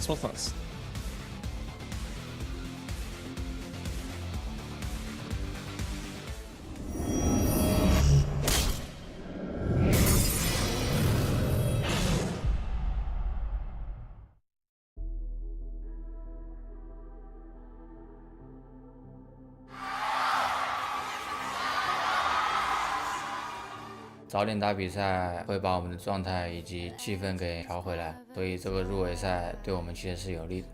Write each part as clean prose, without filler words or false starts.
This one's nice.早点打比赛会把我们的状态以及气氛给调回来，所以这个入围赛对我们其实是有利的。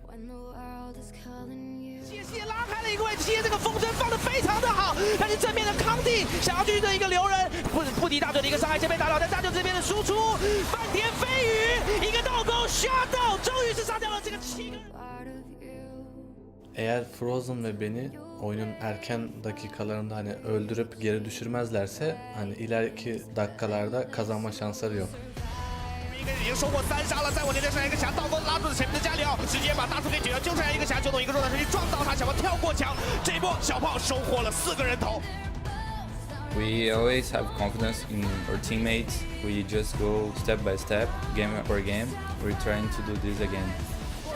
谢拉开了一个位置，谢这个风筝放得非常的好，但是正面的康帝想要去的一个留人，不敌大嘴的一个伤害，先被打倒，但大舅这边的输出，漫天飞雨，一个倒钩 shut down， 终于是杀掉了这个7个人。 Eğer Frozen ve beni oyunun erken dakikalarında hani öldürüp geri düşürmezlerse hani ileriki dakikalarda kazanma şansları yok. 一个人已经收获3杀了，在我连着上一个墙倒钩拉住了前面的加里奥，直接把大叔给解决，就剩下一个墙，就从一个弱弹出去撞到他，想要跳过墙，这一波小炮收获了4个人头。 We always have confidence in our teammates. We just go step by step, game per game. We're trying to do this again.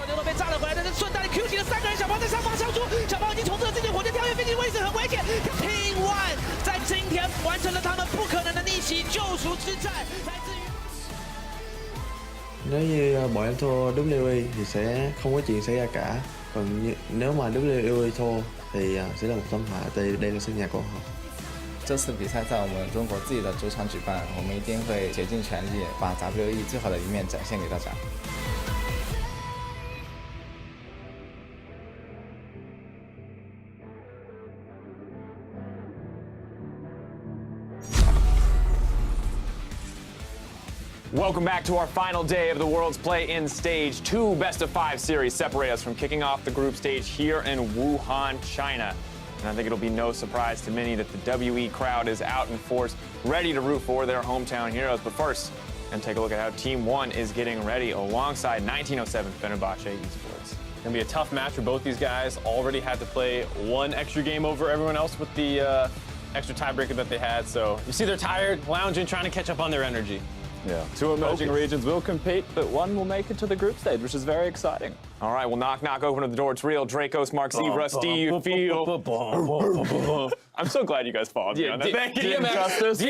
牛头被炸了回来，但是顺带的 Q 起了3个人，小炮在上方相助，小炮已经重置了自己的火箭跳跃飞机，位置很危险。Team One 在今天完成了他们不可能的逆袭救赎之战，来自于。 Nếu như bọn em thua WWE thì sẽ không có chuyện xảy ra cả. Còn nếu mà WWE thua thì sẽ là một tấm họa, tại đây là sân nhà của họ. 这次比赛在我们中国自己的主场举办，我们一定会竭尽全力把 WE 最好的一面展现给大家。 Welcome back to our final day of the World's Play-In Stage. 2 best-of-5 series separate us from kicking off the group stage here in Wuhan, China. And I think it'll be no surprise to many that the WE crowd is out in force, ready to root for their hometown heroes. But first, and take a look at how Team One is getting ready alongside 1907 Fenerbahçe Esports. Gonna be a tough match for both these guys. Already had to play 1 extra game over everyone else with the extra tiebreaker that they had. So you see they're tired, lounging, trying to catch up on their energy. Yeah, 2 emerging regions will compete, but 1 will make it to the group stage, which is very exciting. All right, well, knock, knock, open the door. It's real. Dracos, Mark Z, Rusty, you feel... I'm so glad you guys followed me on that. DMX.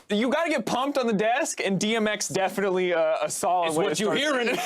You got to get pumped on the desk, and DMX definitely a solid way to start. It's what you hearing.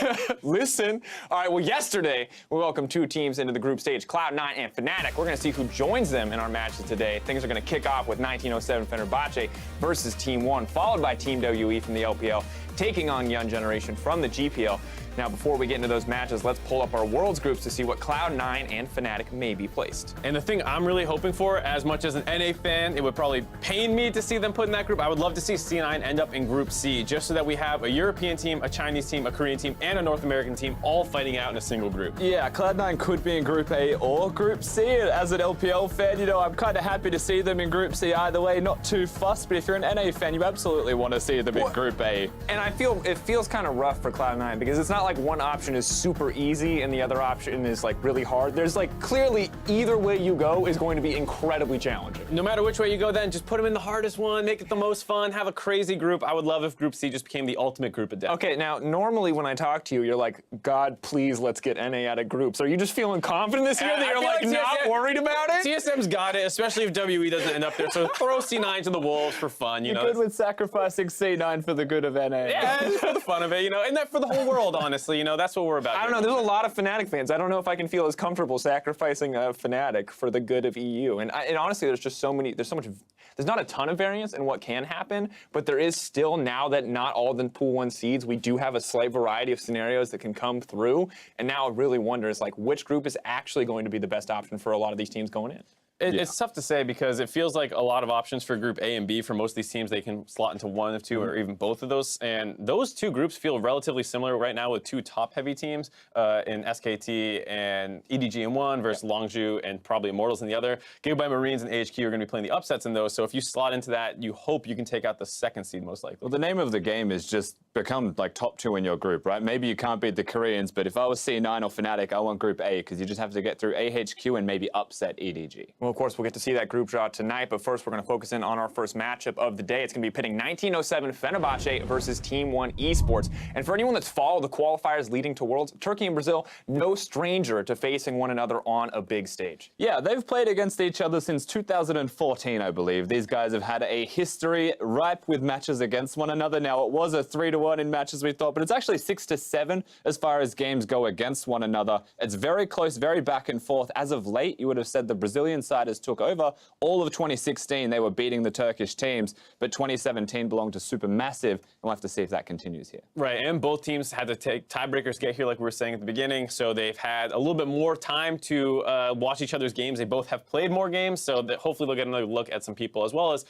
Listen. All right, well, yesterday, we welcomed 2 teams into the group stage, Cloud9 and Fnatic. We're going to see who joins them in our matches today. Things are going to kick off with 1907 Fenerbahçe versus Team One, followed by Team WE from the LPL, taking on Young Generation from the GPL. Now, before we get into those matches, let's pull up our Worlds groups to see what Cloud9 and Fnatic may be placed. And the thing I'm really hoping for, as much as an NA fan, it would probably pain me to see them put in that group. I would love to see C9 end up in Group C, just so that we have a European team, a Chinese team, a Korean team, and a North American team all fighting out in a single group. Yeah, Cloud9 could be in Group A or Group C. As an LPL fan, you know, I'm kind of happy to see them in Group C either way, not too fussed, but if you're an NA fan, you absolutely want to see them in Group A. And I feel it feels kind of rough for Cloud9 because it's not like one option is super easy and the other option is like really hard. There's like clearly either way you go is going to be incredibly challenging. No matter which way you go, then just put them in the hardest one, make it the most fun, have a crazy group. I would love if Group C just became the ultimate group of death. Okay, now normally when I talk to you, you're like, God, please, let's get NA out of groups. Are you just feeling confident this year that you're like not worried about it? CSM's got it, especially if WE doesn't end up there. So throw C9 to the wolves for fun, you know. You're good with sacrificing C9 for the good of NA. Yeah, just for the fun of it, you know, and that for the whole world, honestly, you know, that's what we're about. I don't know, there's a lot of Fnatic fans. I don't know if I can feel as comfortable sacrificing a Fnatic for the good of EU. And honestly, there's just so many, there's not a ton of variance in what can happen, but there is still, now that not all the Pool 1 seeds, we do have a slight variety of scenarios that can come through. And now I really wonder is like, which group is actually going to be the best option for a lot of these teams going in? It's tough to say because it feels like a lot of options for Group A and B for most of these teams. They can slot into one of 2 or even both of those. And those 2 groups feel relatively similar right now with 2 top-heavy teams in SKT and EDG in one versus Longju and probably Immortals in the other. Gigabyte Marines and AHQ are going to be playing the upsets in those. So if you slot into that, you hope you can take out the 2nd seed most likely. Well, the name of the game is just become like top 2 in your group, right? Maybe you can't beat the Koreans, but if I was C9 or Fnatic, I want Group A because you just have to get through AHQ and maybe upset EDG. Well, of course, we'll get to see that group draw tonight, but first we're going to focus in on our first matchup of the day. It's going to be pitting 1907 Fenerbahçe versus Team 1 Esports. And for anyone that's followed the qualifiers leading to Worlds, Turkey and Brazil, no stranger to facing one another on a big stage. Yeah, they've played against each other since 2014, I believe. These guys have had a history ripe with matches against one another. Now, it was a 3-1 in matches, we thought, but it's actually 6-7 as far as games go against one another. It's very close, very back and forth. As of late, you would have said the Brazilian side has took over. All of 2016, they were beating the Turkish teams, but 2017 belonged to Supermassive, and we'll have to see if that continues here. Right, and both teams had to take tiebreakers get here, like we were saying at the beginning, so they've had a little bit more time to watch each other's games. They both have played more games, so that hopefully they'll get another look at some people, as well as,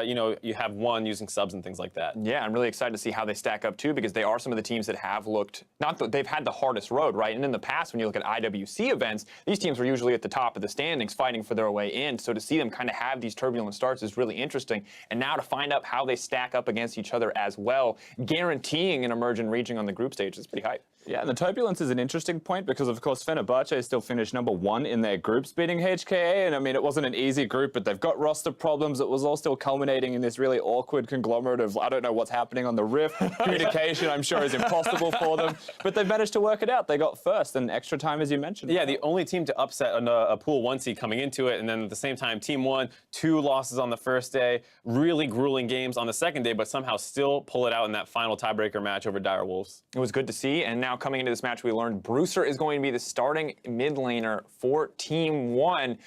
you know, you have one using subs and things like that. Yeah, I'm really excited to see how they stack up too, because they are some of the teams that have looked, not that they've had the hardest road, right? And in the past, when you look at IWC events, these teams were usually at the top of the standings fighting for their way in. So to see them kind of have these turbulent starts is really interesting. And now to find out how they stack up against each other as well, guaranteeing an emergent region on the group stage is pretty hype. Yeah, and the turbulence is an interesting point because, of course, Fenerbahçe still finished #1 in their groups, beating HKA. And, I mean, it wasn't an easy group, but they've got roster problems. It was all still culminating in this really awkward conglomerate of, I don't know what's happening on the Rift. Communication, I'm sure, is impossible for them. But they've managed to work it out. They got first and extra time, as you mentioned. Yeah, the only team to upset a pool 1 seed coming into it, and then at the same time, Team 1, 2 losses on the first day, really grueling games on the second day, but somehow still pull it out in that final tiebreaker match over Dire Wolves. It was good to see, and now coming into this match, we learned Brewster is going to be the starting mid laner for Team 1.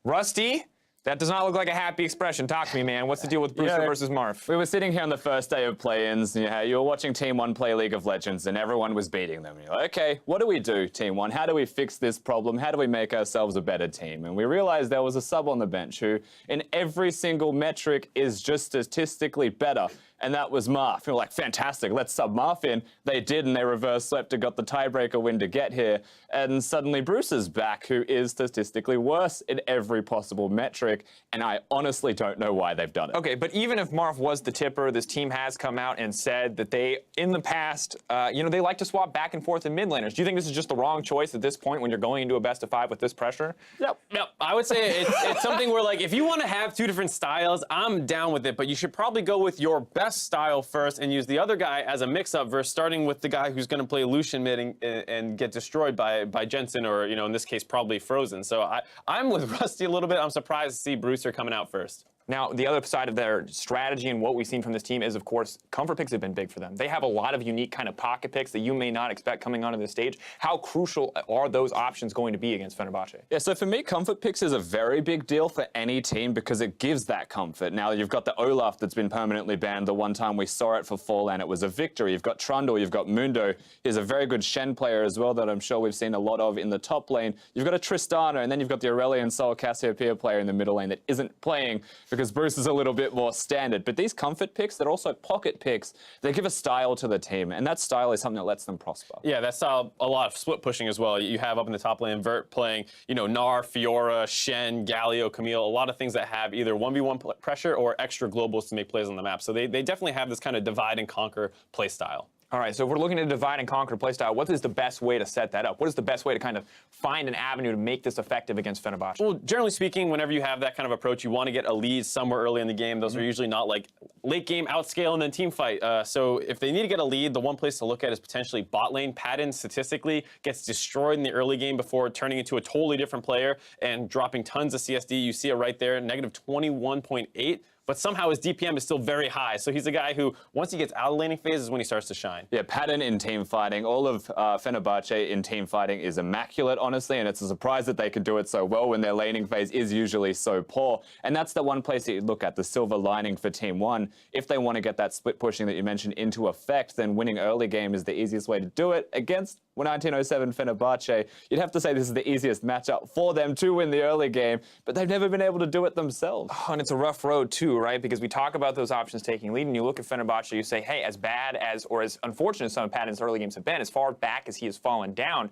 Rusty, that does not look like a happy expression. Talk to me, man. What's the deal with Brewster versus Marth? We were sitting here on the first day of play-ins. Yeah, you were watching Team 1 play League of Legends, and everyone was beating them. You're like, okay, what do we do, Team 1? How do we fix this problem? How do we make ourselves a better team? And we realized there was a sub on the bench who, in every single metric, is just statistically better. And that was Marth. We were like, fantastic, let's sub Marth in. They did, and they reverse swept and got the tiebreaker win to get here. And suddenly Bruce is back, who is statistically worse in every possible metric. And I honestly don't know why they've done it. Okay, but even if Marth was the tipper, this team has come out and said that they, in the past, you know, they like to swap back and forth in mid laners. Do you think this is just the wrong choice at this point when you're going into a best-of-5 with this pressure? Yep. I would say it's something where, like, if you want to have 2 different styles, I'm down with it, but you should probably go with your best style first and use the other guy as a mix-up versus starting with the guy who's going to play Lucian mid and get destroyed by Jensen, or, you know, in this case, probably Frozen. So I'm with Rusty a little bit. I'm surprised to see Brewster coming out first. Now, the other side of their strategy and what we've seen from this team is, of course, comfort picks have been big for them. They have a lot of unique kind of pocket picks that you may not expect coming onto the stage. How crucial are those options going to be against Fenerbahçe? Yeah, so for me, comfort picks is a very big deal for any team because it gives that comfort. Now, you've got the Olaf that's been permanently banned. The one time we saw it for Fall and it was a victory. You've got Trundle, you've got Mundo. He's a very good Shen player as well that I'm sure we've seen a lot of in the top lane. You've got a Tristana, and then you've got the Aurelion Sol Cassiopeia player in the middle lane that isn't playing because Bruce is a little bit more standard. But these comfort picks, they're also pocket picks. They give a style to the team, and that style is something that lets them prosper. Yeah, that style, a lot of split pushing as well. You have up in the top lane Vert playing, you know, Gnar, Fiora, Shen, Galio, Camille, a lot of things that have either 1v1 pressure or extra globals to make plays on the map. So they definitely have this kind of divide and conquer play style. All right, so if we're looking to divide and conquer playstyle, what is the best way to set that up? What is the best way to kind of find an avenue to make this effective against Fenerbahçe? Well, generally speaking, whenever you have that kind of approach, you want to get a lead somewhere early in the game. Those are usually not like late game outscale and then team fight. So if they need to get a lead, the one place to look at is potentially bot lane. Padden statistically gets destroyed in the early game before turning into a totally different player and dropping tons of CSD. You see it right there, negative 21.8. But somehow his DPM is still very high. So he's a guy who, once he gets out of the laning phase, is when he starts to shine. Yeah, Padden in team fighting, all of Fenerbahçe in team fighting is immaculate, honestly, and it's a surprise that they can do it so well when their laning phase is usually so poor. And that's the one place that you look at, the silver lining for Team 1. If they want to get that split pushing that you mentioned into effect, then winning early game is the easiest way to do it against 1907 Fenerbahçe. You'd have to say this is the easiest matchup for them to win the early game, but they've never been able to do it themselves. Oh, and it's a rough road too, right? Because we talk about those options taking lead, and you look at Fenerbahçe, you say, hey, as bad as, or as unfortunate as some of Padden's early games have been, as far back as he has fallen down,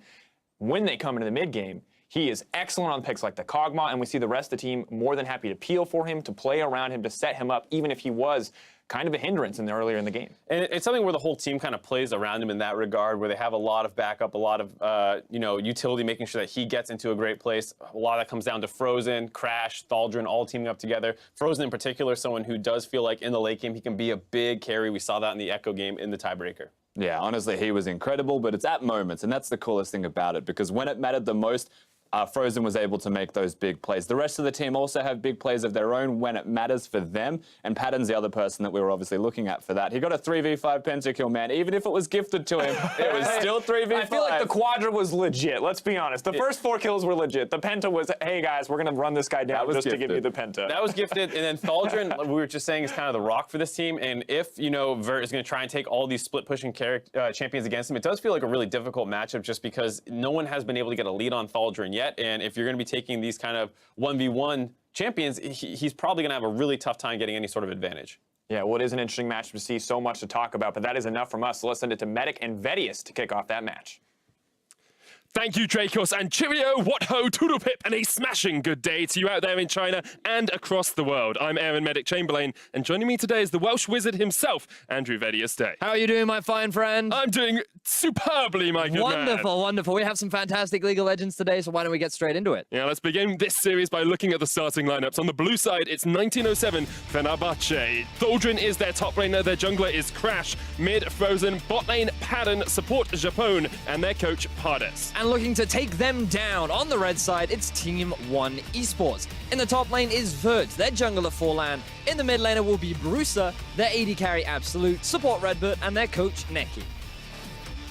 when they come into the mid game, he is excellent on picks like the Kog'Maw, and we see the rest of the team more than happy to peel for him, to play around him, to set him up, even if he was kind of a hindrance earlier in the game. And it's something where the whole team kind of plays around him in that regard, where they have a lot of backup, a lot of utility, making sure that he gets into a great place. A lot of that comes down to Frozen, Crash, Thaldrin, all teaming up together. Frozen in particular, someone who does feel like in the late game he can be a big carry. We saw that in the Echo game in the tiebreaker. Yeah, honestly, he was incredible, but it's at moments, and that's the coolest thing about it, because when it mattered the most, Frozen was able to make those big plays. The rest of the team also have big plays of their own when it matters for them, and Padden's the other person that we were obviously looking at for that. He got a 3v5 pentakill, man. Even if it was gifted to him, it was still 3v5. I feel like the quadra was legit, let's be honest. The first 4 kills were legit. The penta was, hey guys, we're going to run this guy down just to give you the penta. That was gifted, and then Thaldrin, we were just saying, is kind of the rock for this team, and if, Vert is going to try and take all these split-pushing champions against him, it does feel like a really difficult matchup just because no one has been able to get a lead on Thaldrin yet, and if you're going to be taking these kind of 1v1 champions, he's probably going to have a really tough time getting any sort of advantage. Yeah, well, it is an interesting match to see, so much to talk about, but that is enough from us. So let's send it to Medic and Vetius to kick off that match. Thank you, Dracos, and cheerio, what ho, toodle pip, and a smashing good day to you out there in China and across the world. I'm Aaron Medic Chamberlain, and joining me today is the Welsh wizard himself, Andrew Vetius Day. How are you doing, my fine friend? I'm doing superbly, my good man. Wonderful, wonderful. We have some fantastic League of Legends today, so why don't we get straight into it? Yeah, let's begin this series by looking at the starting lineups. On the blue side, it's 1907 Fenerbahçe. Thaldrin is their top laner, their jungler is Crash, mid Frozen, bot lane Padden, support Japone, and their coach Padden. And looking to take them down on the red side, it's Team ONE Esports. In the top lane is Vert, their jungler Forlan. In the mid laner will be Bruiser, their AD carry Absolut, support RedBert, and their coach Neki.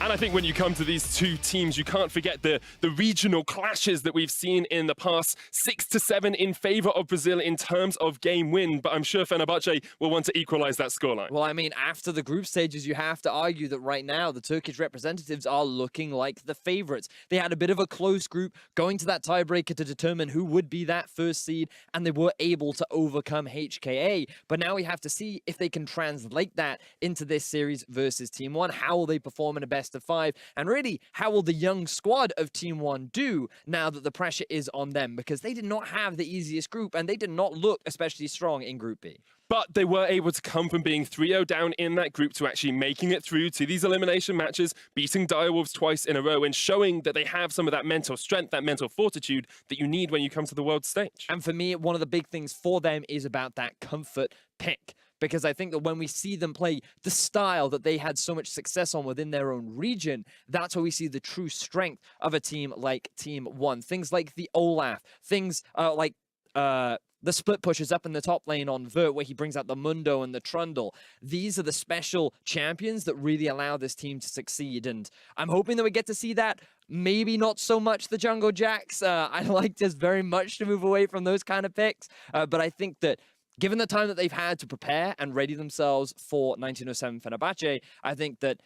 And I think when you come to these two teams, you can't forget the regional clashes that we've seen in the past. 6-7 in favor of Brazil in terms of game win, but I'm sure Fenerbahçe will want to equalize that scoreline. Well, I mean, after the group stages, you have to argue that right now the Turkish representatives are looking like the favorites. They had a bit of a close group going to that tiebreaker to determine who would be that first seed, and they were able to overcome HKA. But now we have to see if they can translate that into this series versus Team ONE. How will they perform in a best of 5, and really how will the young squad of Team ONE do now that the pressure is on them, because they did not have the easiest group and they did not look especially strong in Group B. But they were able to come from being 3-0 down in that group to actually making it through to these elimination matches, beating Direwolves twice in a row and showing that they have some of that mental strength, that mental fortitude that you need when you come to the world stage. And for me, one of the big things for them is about that comfort pick. Because I think that when we see them play the style that they had so much success on within their own region, that's where we see the true strength of a team like Team ONE. Things like the Olaf, things like the split pushes up in the top lane on Vert, where he brings out the Mundo and the Trundle. These are the special champions that really allow this team to succeed. And I'm hoping that we get to see that. Maybe not so much the Jungle Jacks. I like just very much to move away from those kind of picks. But I think that given the time that they've had to prepare and ready themselves for 1907 Fenerbahçe, I think that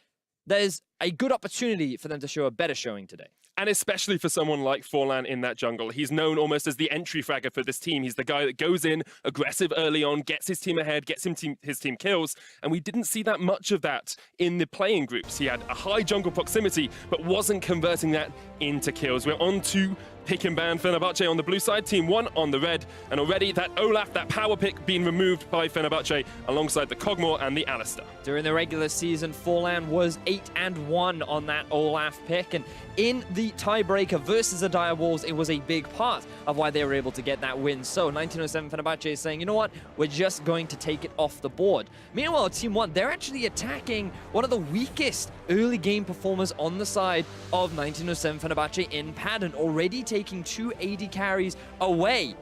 there's a good opportunity for them to show a better showing today. And especially for someone like Forlan in that jungle. He's known almost as the entry fragger for this team. He's the guy that goes in aggressive early on, gets his team ahead, gets his team kills. And we didn't see that much of that in the playing groups. He had a high jungle proximity, but wasn't converting that into kills. We're on to pick and ban Fenerbahçe on the blue side, Team ONE on the red. And already that Olaf, that power pick being removed by Fenerbahçe alongside the Kog'Maw and the Alistar. During the regular season, Forlan was 8-1 on that Olaf pick. And in the tiebreaker versus the Direwolves, it was a big part of why they were able to get that win. So 1907 Fenerbahçe is saying, you know what, we're just going to take it off the board. Meanwhile, Team ONE, they're actually attacking one of the weakest early game performers on the side of 1907 Fenerbahçe in Padden, already taking 2 AD carries away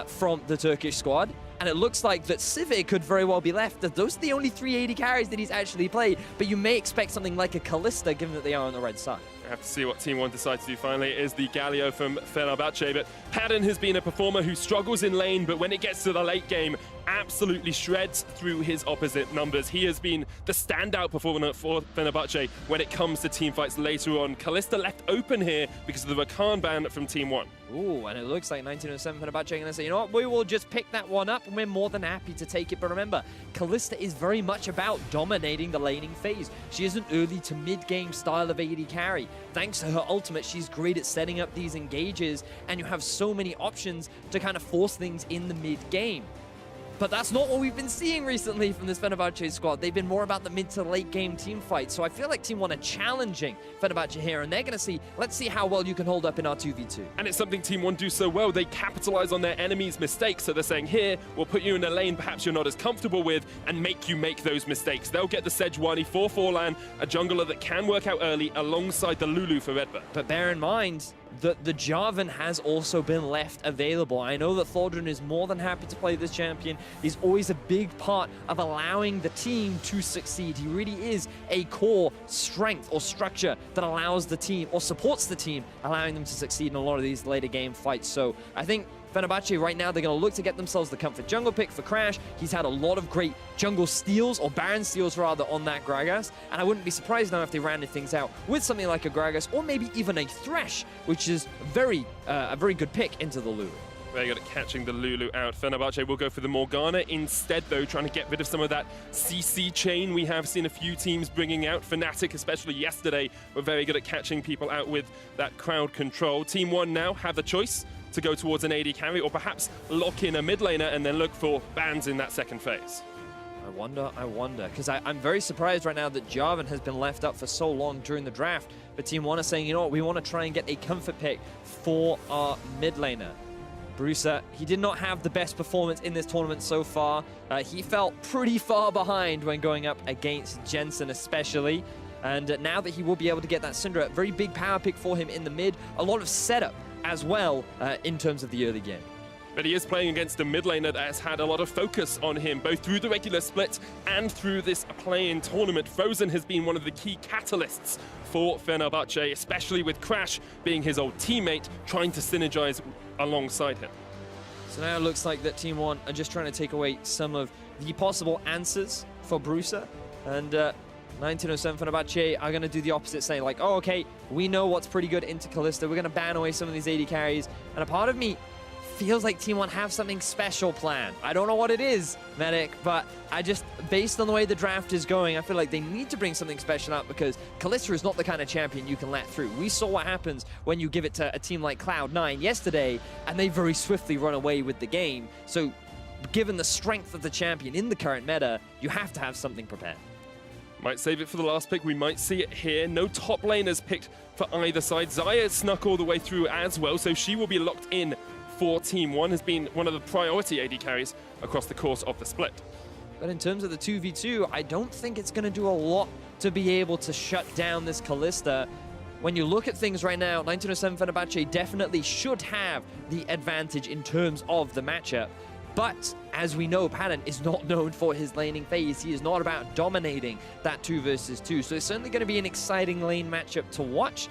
from the Turkish squad. And it looks like that Civic could very well be left. Those are the only 3 AD carries that he's actually played, but you may expect something like a Kalista, given that they are on the red side. I have to see what Team ONE decides to do finally. It is the Galio from Fenerbahçe, but Padden has been a performer who struggles in lane, but when it gets to the late game, absolutely shreds through his opposite numbers. He has been the standout performer for Fenerbahçe when it comes to team fights later on. Kalista left open here because of the Rakan ban from Team ONE. Ooh, and it looks like 1907 Fenerbahçe are going to say, you know what, we will just pick that one up, and we're more than happy to take it. But remember, Kalista is very much about dominating the laning phase. She is an early to mid-game style of AD carry. Thanks to her ultimate, she's great at setting up these engages, and you have so many options to kind of force things in the mid-game. But that's not what we've been seeing recently from this Fenerbahçe squad. They've been more about the mid to late game team fight. So I feel like Team 1 are challenging Fenerbahçe here, and they're going to see, let's see how well you can hold up in our 2v2. And it's something Team 1 do so well. They capitalize on their enemies' mistakes. So they're saying, here, we'll put you in a lane perhaps you're not as comfortable with and make you make those mistakes. They'll get the Sejuani for Forlan, a jungler that can work out early alongside the Lulu for RedBert. But bear in mind that the Jarvan has also been left available. I know that Thaldrin is more than happy to play this champion. He's always a big part of allowing the team to succeed. He really is a core strength or structure that allows the team or supports the team, allowing them to succeed in a lot of these later game fights. So I think Fenerbahçe right now, they're going to look to get themselves the comfort jungle pick for Crash. He's had a lot of great jungle steals, or Baron steals rather, on that Gragas. And I wouldn't be surprised now if they rounded things out with something like a Gragas, or maybe even a Thresh, which is a very good pick into the Lulu. Very good at catching the Lulu out. Fenerbahçe will go for the Morgana instead, though, trying to get rid of some of that CC chain. We have seen a few teams bringing out. Fnatic, especially yesterday, were very good at catching people out with that crowd control. Team 1 now have the choice to go towards an AD carry, or perhaps lock in a mid laner and then look for bans in that second phase. I wonder, because I'm very surprised right now that Jarvan has been left up for so long during the draft. But Team 1 are saying, you know what, we want to try and get a comfort pick for our mid laner. Bruiser, he did not have the best performance in this tournament so far. He felt pretty far behind when going up against Jensen especially. And now that he will be able to get that Syndra, very big power pick for him in the mid. A lot of setup as well in terms of the early game. But he is playing against a mid laner that has had a lot of focus on him, both through the regular split and through this play-in tournament. Frozen has been one of the key catalysts for Fenerbahçe, especially with Crash being his old teammate, trying to synergize alongside him. So now it looks like that Team 1 are just trying to take away some of the possible answers for Bruiser. And 1907 Fenerbahçe are going to do the opposite, saying like, oh, okay, we know what's pretty good into Kalista. We're going to ban away some of these AD carries. And a part of me feels like Team 1 have something special planned. I don't know what it is, Medic, but I just, based on the way the draft is going, I feel like they need to bring something special out, because Kalista is not the kind of champion you can let through. We saw what happens when you give it to a team like Cloud9 yesterday, and they very swiftly run away with the game. So given the strength of the champion in the current meta, you have to have something prepared. Might save it for the last pick. We might see it here. No top laners picked for either side. Xayah snuck all the way through as well, so she will be locked in for Team 1, has been one of the priority AD carries across the course of the split. But in terms of the 2v2, I don't think it's going to do a lot to be able to shut down this Kalista. When you look at things right now, 1907 Fenerbahçe definitely should have the advantage in terms of the matchup. But as we know, Padden is not known for his laning phase. He is not about dominating that 2 versus 2. So it's certainly going to be an exciting lane matchup to watch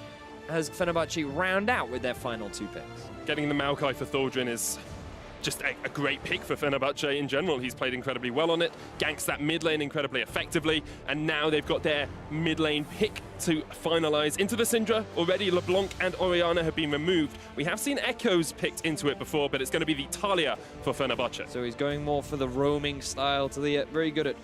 as Fenerbahçe round out with their final 2 picks. Getting the Maokai for Thaldrin is just a great pick for Fenerbahçe in general. He's played incredibly well on it, ganks that mid lane incredibly effectively, and now they've got their mid lane pick to finalize into the Syndra. Already LeBlanc and Orianna have been removed. We have seen Echoes picked into it before, but it's going to be the Taliyah for Fenerbahçe. So he's going more for the roaming style. Taliyah, very good at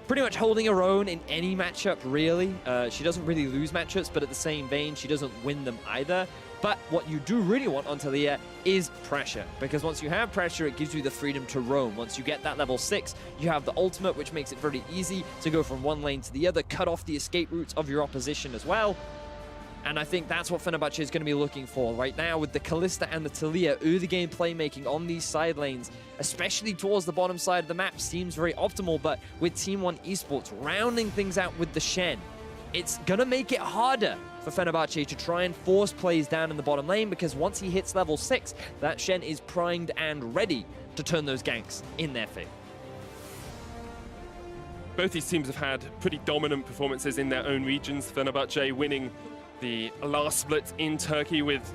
pretty much holding her own in any matchup, really. She doesn't really lose matchups, but at the same vein, she doesn't win them either. But what you do really want on Taliyah is pressure, because once you have pressure, it gives you the freedom to roam. Once you get that level 6, you have the ultimate, which makes it very easy to go from one lane to the other, cut off the escape routes of your opposition as well. And I think that's what Fenerbahçe is going to be looking for right now with the Kalista and the Taliyah. Early game playmaking on these side lanes, especially towards the bottom side of the map, seems very optimal. But with Team 1 Esports rounding things out with the Shen, it's going to make it harder for Fenerbahçe to try and force plays down in the bottom lane, because once he hits level 6, that Shen is primed and ready to turn those ganks in their favor. Both these teams have had pretty dominant performances in their own regions. Fenerbahçe winning the last split in Turkey with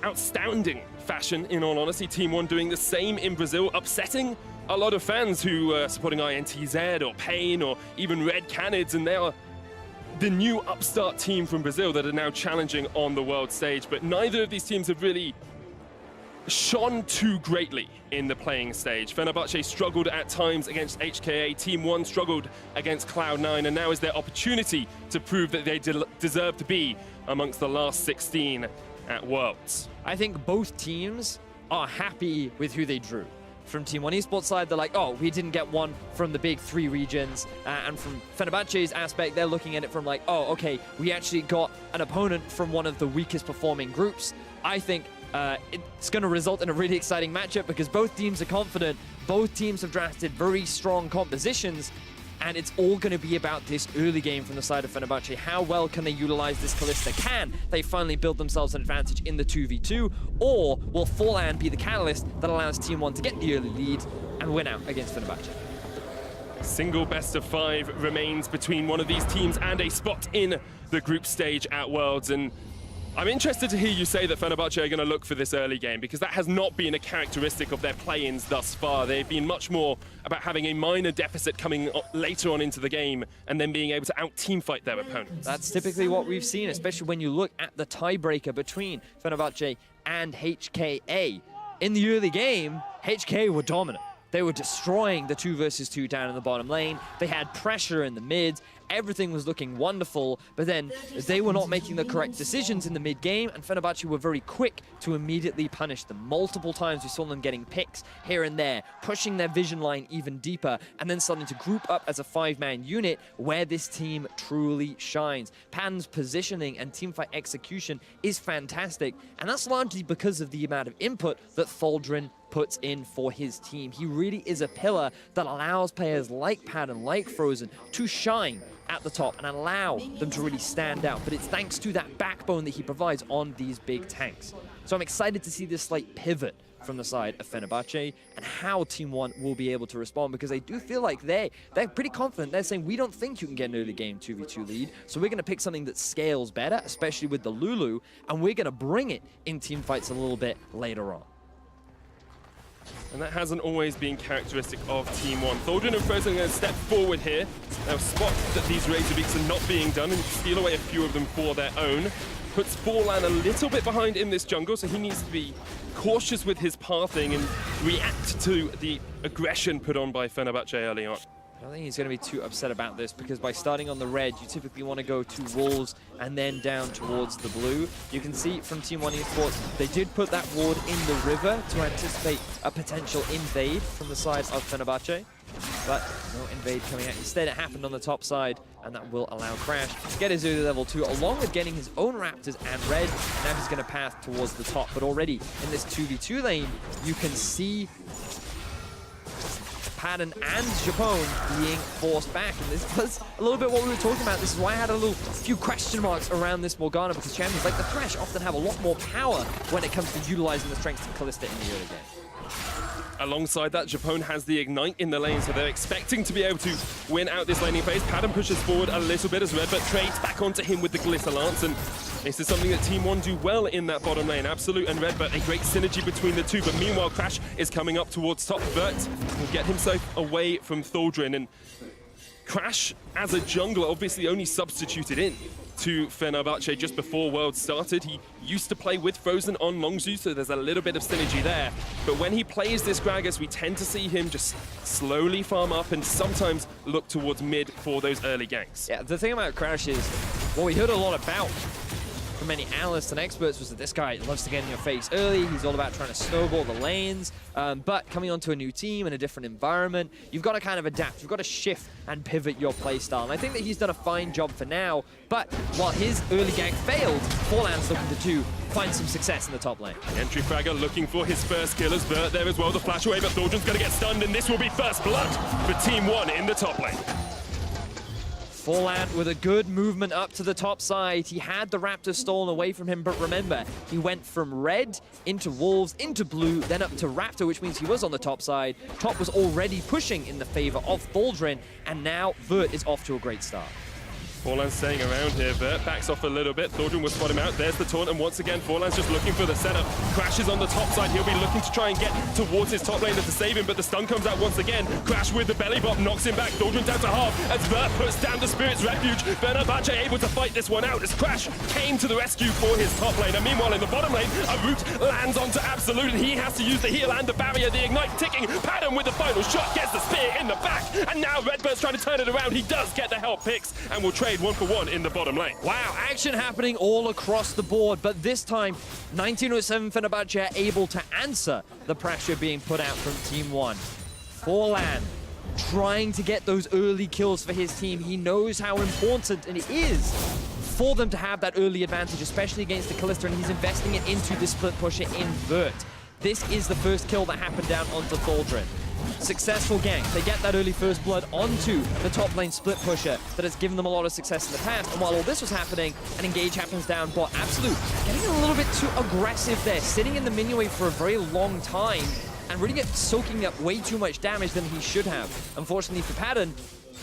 outstanding fashion, in all honesty. Team 1 doing the same in Brazil, upsetting a lot of fans who are supporting INTZ or Pain or even Red Canids, and they are the new upstart team from Brazil that are now challenging on the world stage. But neither of these teams have really shone too greatly in the playing stage. Fenerbahçe struggled at times against HKA, Team 1 struggled against Cloud9, and now is their opportunity to prove that they deserve to be amongst the last 16 at Worlds. I think both teams are happy with who they drew. from Team One Esports side, they're like, oh, we didn't get one from the big 3 regions. And from Fenerbahçe's aspect, they're looking at it from like, oh, okay, we actually got an opponent from one of the weakest performing groups. I think it's going to result in a really exciting matchup because both teams are confident. Both teams have drafted very strong compositions. And it's all going to be about this early game from the side of Fenerbahçe. How well can they utilize this Kalista? Can they finally build themselves an advantage in the 2v2? Or will Forlan be the catalyst that allows Team One to get the early lead and win out against Fenerbahçe? Single best of 5 remains between one of these teams and a spot in the group stage at Worlds. And I'm interested to hear you say that Fenerbahçe are going to look for this early game because that has not been a characteristic of their play-ins thus far. They've been much more about having a minor deficit coming later on into the game and then being able to out-teamfight their opponents. That's typically what we've seen, especially when you look at the tiebreaker between Fenerbahçe and HKA. In the early game, HK were dominant. They were destroying the 2 versus 2 down in the bottom lane. They had pressure in the mids. Everything was looking wonderful, but then they were not making the correct decisions in the mid-game, and Fenerbahçe were very quick to immediately punish them. Multiple times we saw them getting picks here and there, pushing their vision line even deeper, and then starting to group up as a 5-man unit where this team truly shines. Padden's positioning and teamfight execution is fantastic, and that's largely because of the amount of input that Thaldrin puts in for his team. He really is a pillar that allows players like Padden, like Frozen, to shine at the top and allow them to really stand out. But it's thanks to that backbone that he provides on these big tanks. So I'm excited to see this slight pivot from the side of Fenerbahçe and how Team One will be able to respond, because I do feel like they're pretty confident. They're saying, we don't think you can get an early game 2v2 lead, so we're going to pick something that scales better, especially with the Lulu, and we're going to bring it in team fights a little bit later on. And that hasn't always been characteristic of Team One. Thaldrin and Frozen are going to step forward here. Now spot that these Razorbeaks are not being done and steal away a few of them for their own. Puts Forlan a little bit behind in this jungle, so he needs to be cautious with his pathing and react to the aggression put on by Fenerbahçe early on. I don't think he's going to be too upset about this, because by starting on the red, you typically want to go to walls and then down towards the blue. You can see from Team One Esports, they did put that ward in the river to anticipate a potential invade from the side of Fenerbahçe, but no invade coming out. Instead, it happened on the top side, and that will allow Crash to get his early level 2, along with getting his own Raptors and red. Now he's going to path towards the top, but already in this 2v2 lane, you can see Padden and Japone being forced back, and this was a little bit what we were talking about. This is why I had a few question marks around this Morgana, because champions like the Thresh often have a lot more power when it comes to utilizing the strengths of Kalista in the early game. Alongside that, Japone has the Ignite in the lane, so they're expecting to be able to win out this laning phase. Padden pushes forward a little bit as RedBert trades back onto him with the Glitter Lance, and this is something that Team One do well in that bottom lane. Absolut and RedBert, a great synergy between the two, but meanwhile Crash is coming up towards top. Vert will get himself away from Thaldrin, and Crash, as a jungler, obviously only substituted in to Fenerbahçe just before Worlds started. He used to play with Frozen on Longzhu, so there's a little bit of synergy there. But when he plays this Gragas, we tend to see him just slowly farm up and sometimes look towards mid for those early ganks. Yeah, the thing about Crash is, what we heard a lot about from many analysts and experts was that this guy loves to get in your face early. He's all about trying to snowball the lanes, but coming onto a new team in a different environment, you've got to kind of adapt. You've got to shift and pivot your playstyle. And I think that he's done a fine job for now, but while his early gank failed, Forlan's looking to find some success in the top lane. The entry fragger looking for his first kill as Vert there as well. The flash away, but Thaldrin's going to get stunned, and this will be first blood for Team One in the top lane. Forlan with a good movement up to the top side. He had the Raptor stolen away from him, but remember, he went from red into wolves, into blue, then up to Raptor, which means he was on the top side. Top was already pushing in the favor of Thaldrin, and now Vert is off to a great start. Forlan's staying around here. Vert backs off a little bit. Thaldrin will spot him out. There's the taunt, and once again, Forlan's just looking for the setup. Crash is on the top side. He'll be looking to try and get towards his top laner to save him, but the stun comes out once again. Crash with the belly bop knocks him back. Thaldrin down to half as Vert puts down the Spirit's Refuge. Fenerbahçe able to fight this one out as Crash came to the rescue for his top lane. And meanwhile, in the bottom lane, a root lands onto Absolut, and he has to use the heal and the barrier. The Ignite ticking. Padden with the final shot gets the spear in the back, and now RedBert's trying to turn it around. He does get the help picks and will trade played 1-for-1 in the bottom lane. Wow, action happening all across the board, but this time 1907 Fenerbahçe are able to answer the pressure being put out from Team 1. Forlan trying to get those early kills for his team. He knows how important it is for them to have that early advantage, especially against the Kalista, and he's investing it into the split pusher in Vert. This is the first kill that happened down onto Thaldrin. Successful gank. They get that early first blood onto the top lane split pusher that has given them a lot of success in the past. And while all this was happening, an engage happens down bot. Absolut getting a little bit too aggressive there, sitting in the minion wave for a very long time and really soaking up way too much damage than he should have. Unfortunately for Padden,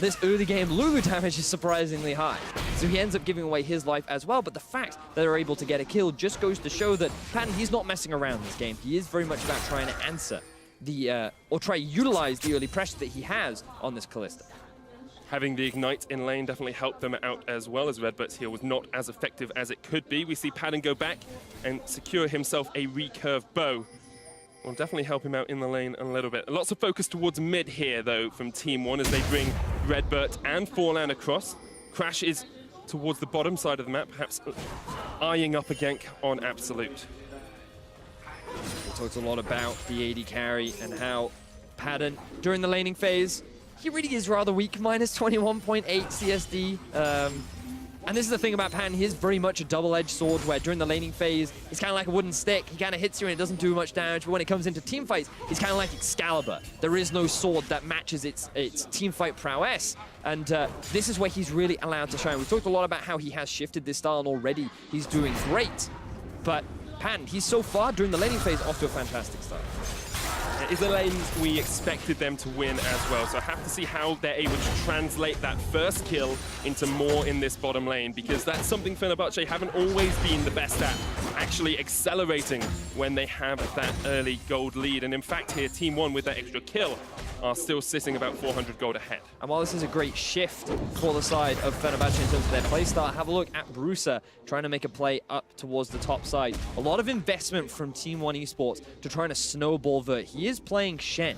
this early game Lulu damage is surprisingly high. So he ends up giving away his life as well, but the fact that they're able to get a kill just goes to show that Padden, he's not messing around this game. He is very much about trying to answer the, or try to utilize the early pressure that he has on this Kalista. Having the Ignite in lane definitely helped them out as well, as RedBert's heal was not as effective as it could be. We see Padden go back and secure himself a recurve bow. Will definitely help him out in the lane a little bit. Lots of focus towards mid here, though, from Team 1 as they bring RedBert and Forlan across. Crash is towards the bottom side of the map, perhaps eyeing up a gank on Absolut. We talked a lot about the AD carry and how Padden, during the laning phase, he really is rather weak, minus 21.8 CSD. And this is the thing about Padden, he is very much a double-edged sword where during the laning phase, he's kind of like a wooden stick. He kind of hits you and it doesn't do much damage, but when it comes into team fights, he's kind of like Excalibur. There is no sword that matches its team fight prowess. And this is where he's really allowed to shine. We've talked a lot about how he has shifted this style and already he's doing great. But Padden, he's so far during the laning phase off to a fantastic start. It is a lane we expected them to win as well, so I have to see how they're able to translate that first kill into more in this bottom lane, because that's something Fenerbahçe haven't always been the best at, actually accelerating when they have that early gold lead. And in fact here, Team 1 with that extra kill are still sitting about 400 gold ahead. And while this is a great shift for the side of Fenerbahçe in terms of their play style, have a look at Brucer trying to make a play up towards the top side. A lot of investment from Team 1 Esports to trying to snowball Vert. He is playing Shen.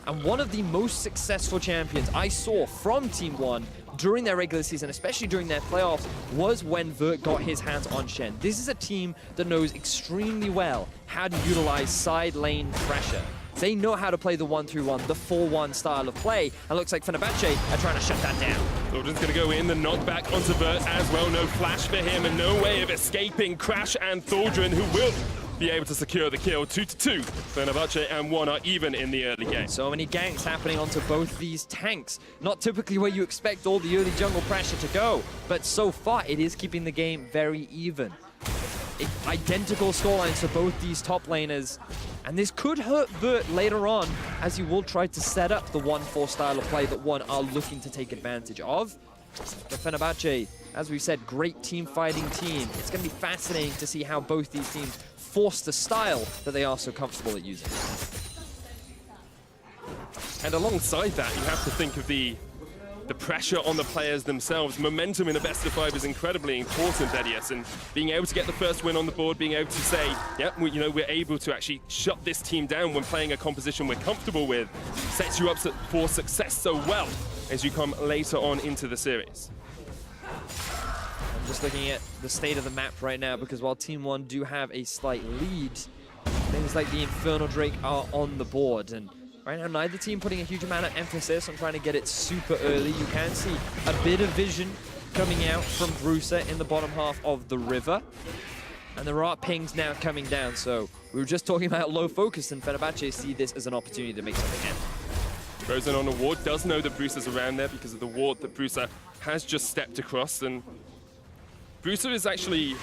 And one of the most successful champions I saw from Team 1 during their regular season, especially during their playoffs, was when Vert got his hands on Shen. This is a team that knows extremely well how to utilize side lane pressure. They know how to play the 1-3-1, the 4-1 style of play, and looks like Fenerbahçe are trying to shut that down. Thaldrin's going to go in, the knockback onto Vert as well. No flash for him and no way of escaping Crash and Thaldrin, who will be able to secure the kill. 2-2. Fenerbahçe and 1 are even in the early game. So many ganks happening onto both these tanks. Not typically where you expect all the early jungle pressure to go, but so far it is keeping the game very even. Identical scorelines for both these top laners. And this could hurt Vert later on, as he will try to set up the 1-4 style of play that 1 are looking to take advantage of. But Fenerbahçe, as we said, great team fighting team. It's going to be fascinating to see how both these teams force the style that they are so comfortable at using. And alongside that, you have to think of the pressure on the players themselves. Momentum in a best of 5 is incredibly important, Edius, and being able to get the first win on the board, being able to say, yeah, we're able to actually shut this team down when playing a composition we're comfortable with, sets you up for success so well as you come later on into the series. I'm just looking at the state of the map right now, because while Team 1 do have a slight lead, things like the Infernal Drake are on the board, and right now, neither team putting a huge amount of emphasis on trying to get it super early. You can see a bit of vision coming out from Brucer in the bottom half of the river. And there are pings now coming down, so we were just talking about low focus, and Fenerbahçe see this as an opportunity to make something happen. Frozen on a ward, does know that Brucer's around there because of the ward that Brucer has just stepped across, and Brucer is actually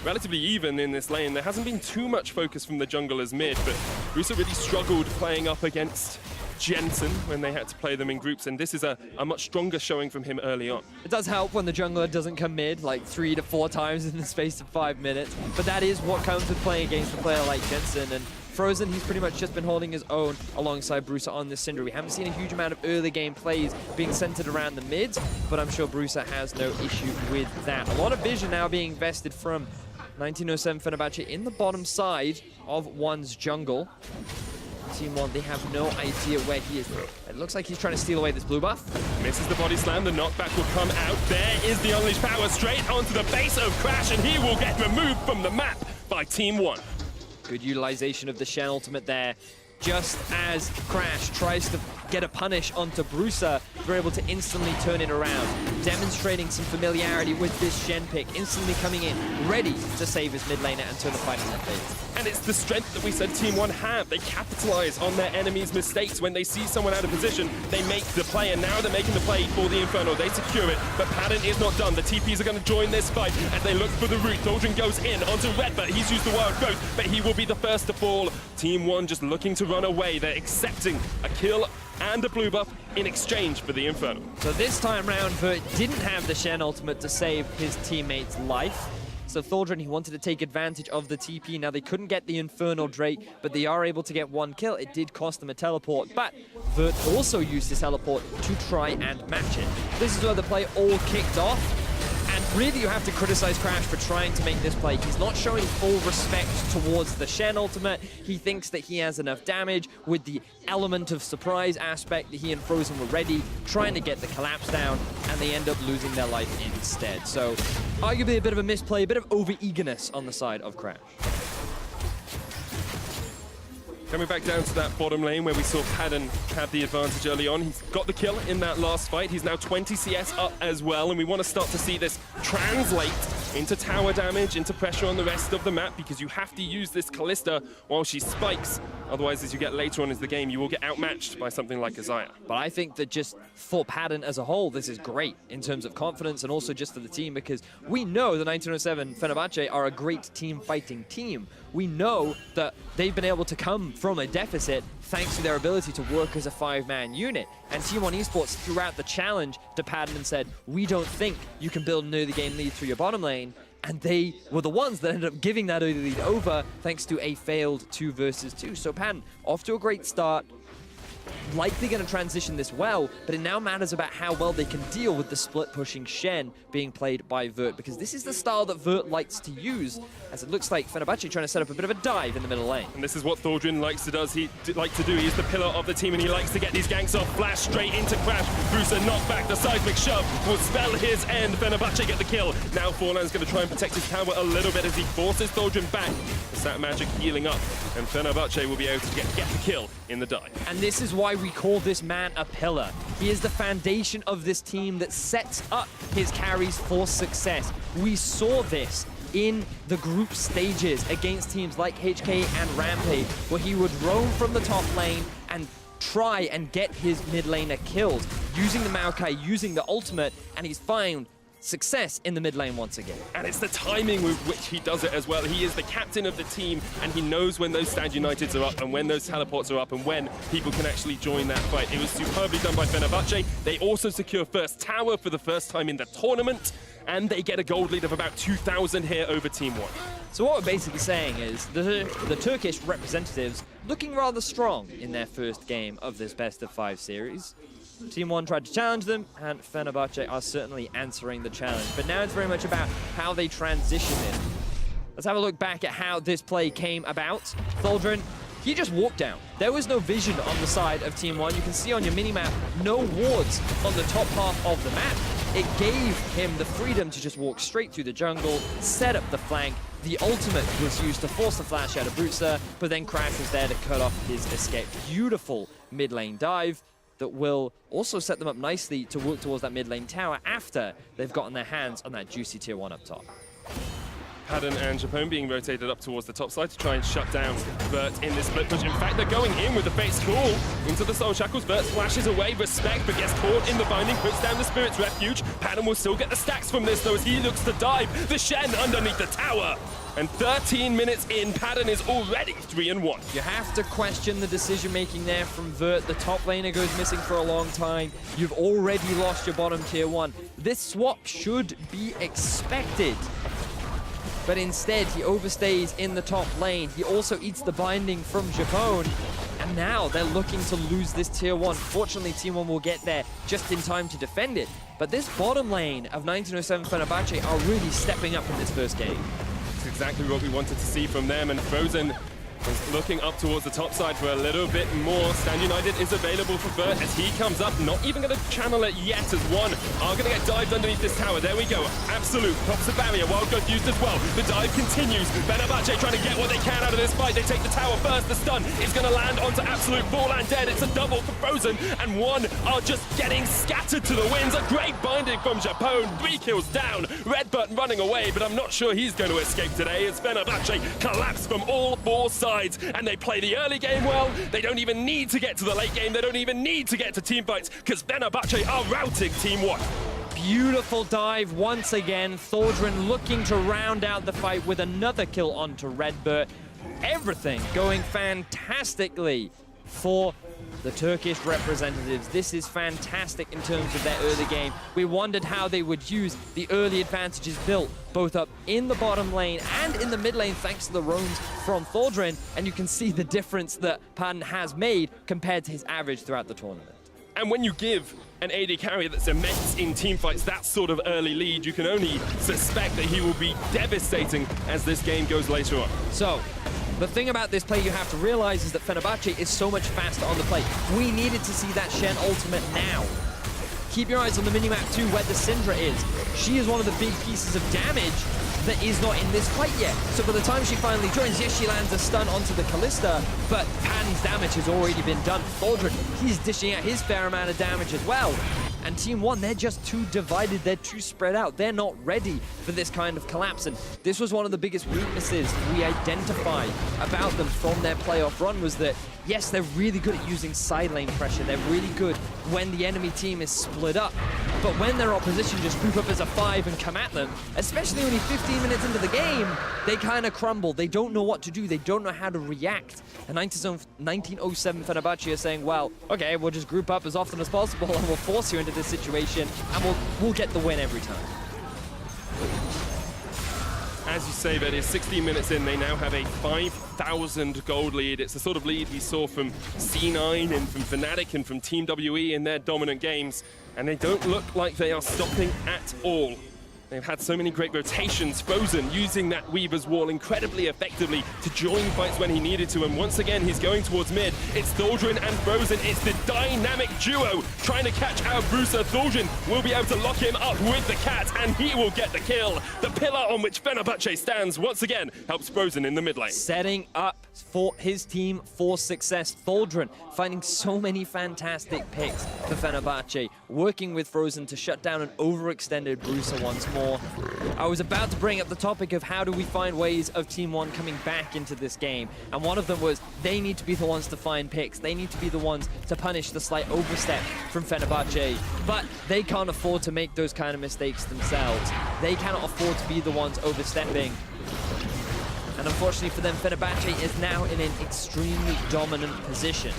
relatively even in this lane. There hasn't been too much focus from the junglers mid, but Brucer really struggled playing up against Jensen when they had to play them in groups, and this is a much stronger showing from him early on. It does help when the jungler doesn't come mid like 3 to 4 times in the space of 5 minutes, but that is what comes with playing against a player like Jensen. And Frozen, he's pretty much just been holding his own alongside Brucer on this Syndra. We haven't seen a huge amount of early game plays being centered around the mids, but I'm sure Brucer has no issue with that. A lot of vision now being invested from 1907 Fenerbahçe in the bottom side of 1's jungle. Team One. They have no idea where he is. It looks like he's trying to steal away this blue buff. Misses the body slam, the knockback will come out. There is the unleashed power straight onto the base of Crash, and he will get removed from the map by Team One. Good utilization of the Shen ultimate there. Just as Crash tries to get a punish onto Bruiser, we're able to instantly turn it around, demonstrating some familiarity with this Shen pick, instantly coming in, ready to save his mid laner and turn the fight in their favor. And it's the strength that we said Team One have. They capitalize on their enemies' mistakes. When they see someone out of position, they make the play, and now they're making the play for the Inferno. They secure it, but Padden is not done. The TPs are going to join this fight as they look for the root. Thaldrin goes in onto RedBert. He's used the wild growth, but he will be the first to fall. Team One just looking to run away. They're accepting a kill and a blue buff in exchange for the Inferno. So this time round, Vert didn't have the Shen ultimate to save his teammate's life. So Thaldrin, he wanted to take advantage of the TP. Now they couldn't get the Infernal Drake, but they are able to get one kill. It did cost them a teleport, but Vert also used his teleport to try and match it. This is where the play all kicked off. And really, you have to criticize Crash for trying to make this play. He's not showing full respect towards the Shen ultimate. He thinks that he has enough damage with the element of surprise aspect that he and Frozen were ready, trying to get the collapse down, and they end up losing their life instead. So, arguably a bit of a misplay, a bit of over-eagerness on the side of Crash. Coming back down to that bottom lane where we saw Padden have the advantage early on. He's got the kill in that last fight. He's now 20 CS up as well, and we want to start to see this translate into tower damage, into pressure on the rest of the map, because you have to use this Kalista while she spikes. Otherwise, as you get later on in the game, you will get outmatched by something like Xayah. But I think that just for Padden as a whole, this is great in terms of confidence and also just for the team, because we know the 1907 Fenerbahçe are a great team fighting team. We know that they've been able to come from a deficit thanks to their ability to work as a 5-man unit. And Team One Esports threw out the challenge to Padden and said, we don't think you can build an early game lead through your bottom lane. And they were the ones that ended up giving that early lead over thanks to a failed 2 versus 2. So Padden, off to a great start. Likely going to transition this well, but it now matters about how well they can deal with the split-pushing Shen being played by Vert, because this is the style that Vert likes to use, as it looks like Fenerbahçe trying to set up a bit of a dive in the middle lane. And this is what Thaldrin likes to do. He's the pillar of the team, and he likes to get these ganks off. Flash straight into Crash. Bruiser knockback. The seismic shove will spell his end. Fenerbahçe get the kill. Now Forlan's going to try and protect his tower a little bit as he forces Thaldrin back. The Sat Magic healing up, and Fenerbahçe will be able to get the kill in the dive. And this is why we call this man a pillar. He is the foundation of this team that sets up his carries for success. We saw this in the group stages against teams like HK and Rampage, where he would roam from the top lane and try and get his mid laner killed, using the Maokai, using the ultimate, and he's found success in the mid lane once again. And it's the timing with which he does it as well. He is the captain of the team, and he knows when those Stand Uniteds are up and when those teleports are up and when people can actually join that fight. It was superbly done by Fenerbahçe. They also secure first tower for the first time in the tournament, and they get a gold lead of about 2,000 here over Team One. So what we're basically saying is the Turkish representatives looking rather strong in their first game of this best of 5 series. Team One tried to challenge them, and Fenerbahçe are certainly answering the challenge. But now it's very much about how they transition it. Let's have a look back at how this play came about. Thaldrin, he just walked down. There was no vision on the side of Team One. You can see on your minimap, no wards on the top half of the map. It gave him the freedom to just walk straight through the jungle, set up the flank. The ultimate was used to force the flash out of Bruiser, but then Crash was there to cut off his escape. Beautiful mid lane dive that will also set them up nicely to work towards that mid lane tower after they've gotten their hands on that juicy tier 1 up top. Padden and Japone being rotated up towards the top side to try and shut down Vert in this split push. In fact, they're going in with the Fate's Call into the Soul Shackles. Vert flashes away, respect, but gets caught in the binding, puts down the Spirit's Refuge. Padden will still get the stacks from this, though, as he looks to dive. The Shen underneath the tower. And 13 minutes in, Padden is already 3-1. You have to question the decision-making there from Vert. The top laner goes missing for a long time. You've already lost your bottom tier 1. This swap should be expected. But instead, he overstays in the top lane. He also eats the binding from Japone. And now they're looking to lose this tier 1. Fortunately, Team 1 will get there just in time to defend it. But this bottom lane of 1907 Fenerbahçe are really stepping up in this first game. That's exactly what we wanted to see from them. And Frozen is looking up towards the top side for a little bit more. Stand United is available for Vert as he comes up, not even going to channel it yet as one are going to get dived underneath this tower. There we go. Absolut pops the barrier. Wild Growth used as well. The dive continues. Fenerbahçe trying to get what they can out of this fight. They take the tower first. The stun is going to land onto Absolut. Forlan dead. It's a double for Frozen, and one are just getting scattered to the winds. A great binding from Japone. 3 kills down. RedBert running away, but I'm not sure he's going to escape today as Fenerbahçe collapse from all 4 sides, and they play the early game well. They don't even need to get to the late game. They don't even need to get to team fights because Fenerbahçe are routing Team One. Beautiful dive once again. Thaldrin looking to round out the fight with another kill onto RedBert. Everything going fantastically for the Turkish representatives. This is fantastic in terms of their early game. We wondered how they would use the early advantages built both up in the bottom lane and in the mid lane thanks to the roams from Thaldrin, and you can see the difference that Padden has made compared to his average throughout the tournament. And when you give an AD carry that's immense in teamfights that sort of early lead, you can only suspect that he will be devastating as this game goes later on. So, the thing about this play you have to realize is that Fenerbahçe is so much faster on the play. We needed to see that Shen ultimate now. Keep your eyes on the minimap too, where the Syndra is. She is one of the big pieces of damage that is not in this fight yet. So by the time she finally joins, yes, she lands a stun onto the Kalista, but Padden's damage has already been done. Thaldrin, he's dishing out his fair amount of damage as well. And Team One, they're just too divided, they're too spread out. They're not ready for this kind of collapse. And this was one of the biggest weaknesses we identified about them from their playoff run, was that, yes, they're really good at using side lane pressure. They're really good when the enemy team is split up. But when their opposition just group up as a 5 and come at them, especially only 15 minutes into the game, they kind of crumble. They don't know what to do. They don't know how to react. And 1907 Fenerbahçe are saying, well, okay, we'll just group up as often as possible and we'll force you into this situation and we'll get the win every time. As you say, that is 16 minutes in, they now have a 5,000 gold lead. It's the sort of lead we saw from C9 and from Fnatic and from Team WE in their dominant games. And they don't look like they are stopping at all. They've had so many great rotations. Frozen using that Weaver's Wall incredibly effectively to join fights when he needed to. And once again, he's going towards mid. It's Thaldrin and Frozen. It's the dynamic duo trying to catch out Brucer. Thaldrin will be able to lock him up with the cat, and he will get the kill. The pillar on which Fenerbahçe stands once again helps Frozen in the mid lane. Setting up for his team for success. Thaldrin finding so many fantastic picks for Fenerbahçe, working with Frozen to shut down an overextended Brucer once more. I was about to bring up the topic of how do we find ways of Team One coming back into this game, and one of them was they need to be the ones to find picks. They need to be the ones to punish the slight overstep from Fenerbahçe, but they can't afford to make those kind of mistakes themselves. They cannot afford to be the ones overstepping. And unfortunately for them, Fenerbahçe is now in an extremely dominant position.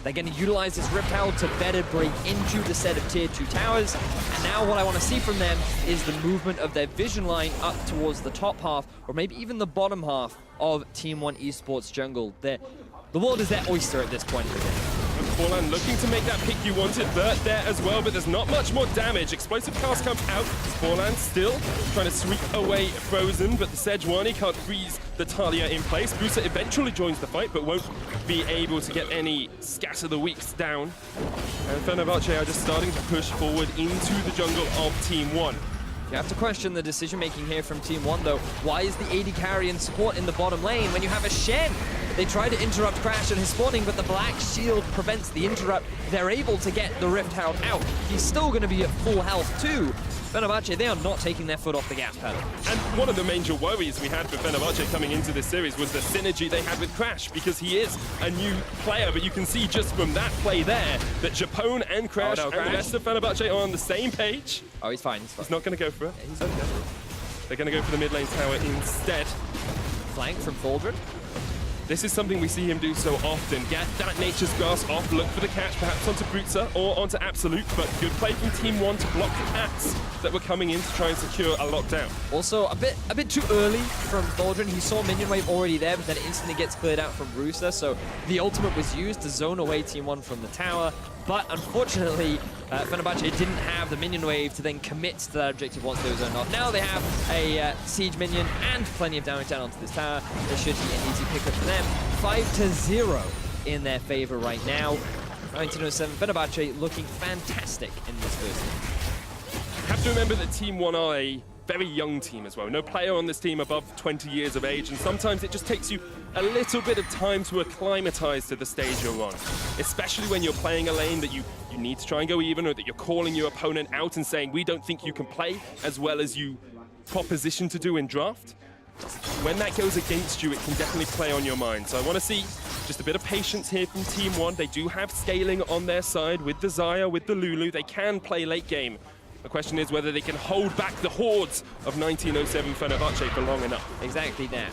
They're going to utilize this Rift Herald to better break into the set of tier 2 towers. And now what I want to see from them is the movement of their vision line up towards the top half, or maybe even the bottom half of Team One Esports jungle. The world is their oyster at this point of the game. Forlan looking to make that pick you wanted. Vert there as well, but there's not much more damage. Explosive cast comes out. Forlan still trying to sweep away Frozen, but the Sejuani can't freeze the Taliyah in place. Brucer eventually joins the fight, but won't be able to get any Scatter the Weaks down. And Fenerbahçe are just starting to push forward into the jungle of Team One. You have to question the decision-making here from Team One, though. Why is the AD carry and support in the bottom lane when you have a Shen? They try to interrupt Crash and his spawning, but the Black Shield prevents the interrupt. They're able to get the Rift Herald out. He's still going to be at full health, too. Fenerbahçe, they are not taking their foot off the gas pedal. And one of the major worries we had for Fenerbahçe coming into this series was the synergy they had with Crash, because he is a new player, but you can see just from that play there that Japone and Crash and the rest of Fenerbahçe are on the same page. Oh, he's fine, he's fine. He's not going to go for it. Yeah, he's okay. They're going to go for the mid lane tower instead. Flank from Thaldrin. This is something we see him do so often. Get that Nature's Grasp off, look for the catch, perhaps onto Brucer or onto Absolut, but good play from Team One to block the cats that were coming in to try and secure a lockdown. Also, a bit too early from Thaldrin. He saw minion wave already there, but then it instantly gets cleared out from Brucer, so the ultimate was used to zone away Team One from the tower. But unfortunately, Fenerbahçe didn't have the minion wave to then commit to that objective once they were zoned off. Now they have a siege minion and plenty of damage down onto this tower. This should be an easy pickup for them. 5-0 in their favor right now. 1907 Fenerbahçe looking fantastic in this first game. Have to remember that Team 1 are a very young team as well. No player on this team above 20 years of age, and sometimes it just takes you a little bit of time to acclimatize to the stage you're on, especially when you're playing a lane that you need to try and go even, or that you're calling your opponent out and saying, we don't think you can play as well as you proposition to do in draft. When that goes against you, it can definitely play on your mind. So I want to see just a bit of patience here from Team 1. They do have scaling on their side with the Xayah, with the Lulu. They can play late game. The question is whether they can hold back the hordes of 1907 Fenerbahçe for long enough. Exactly that.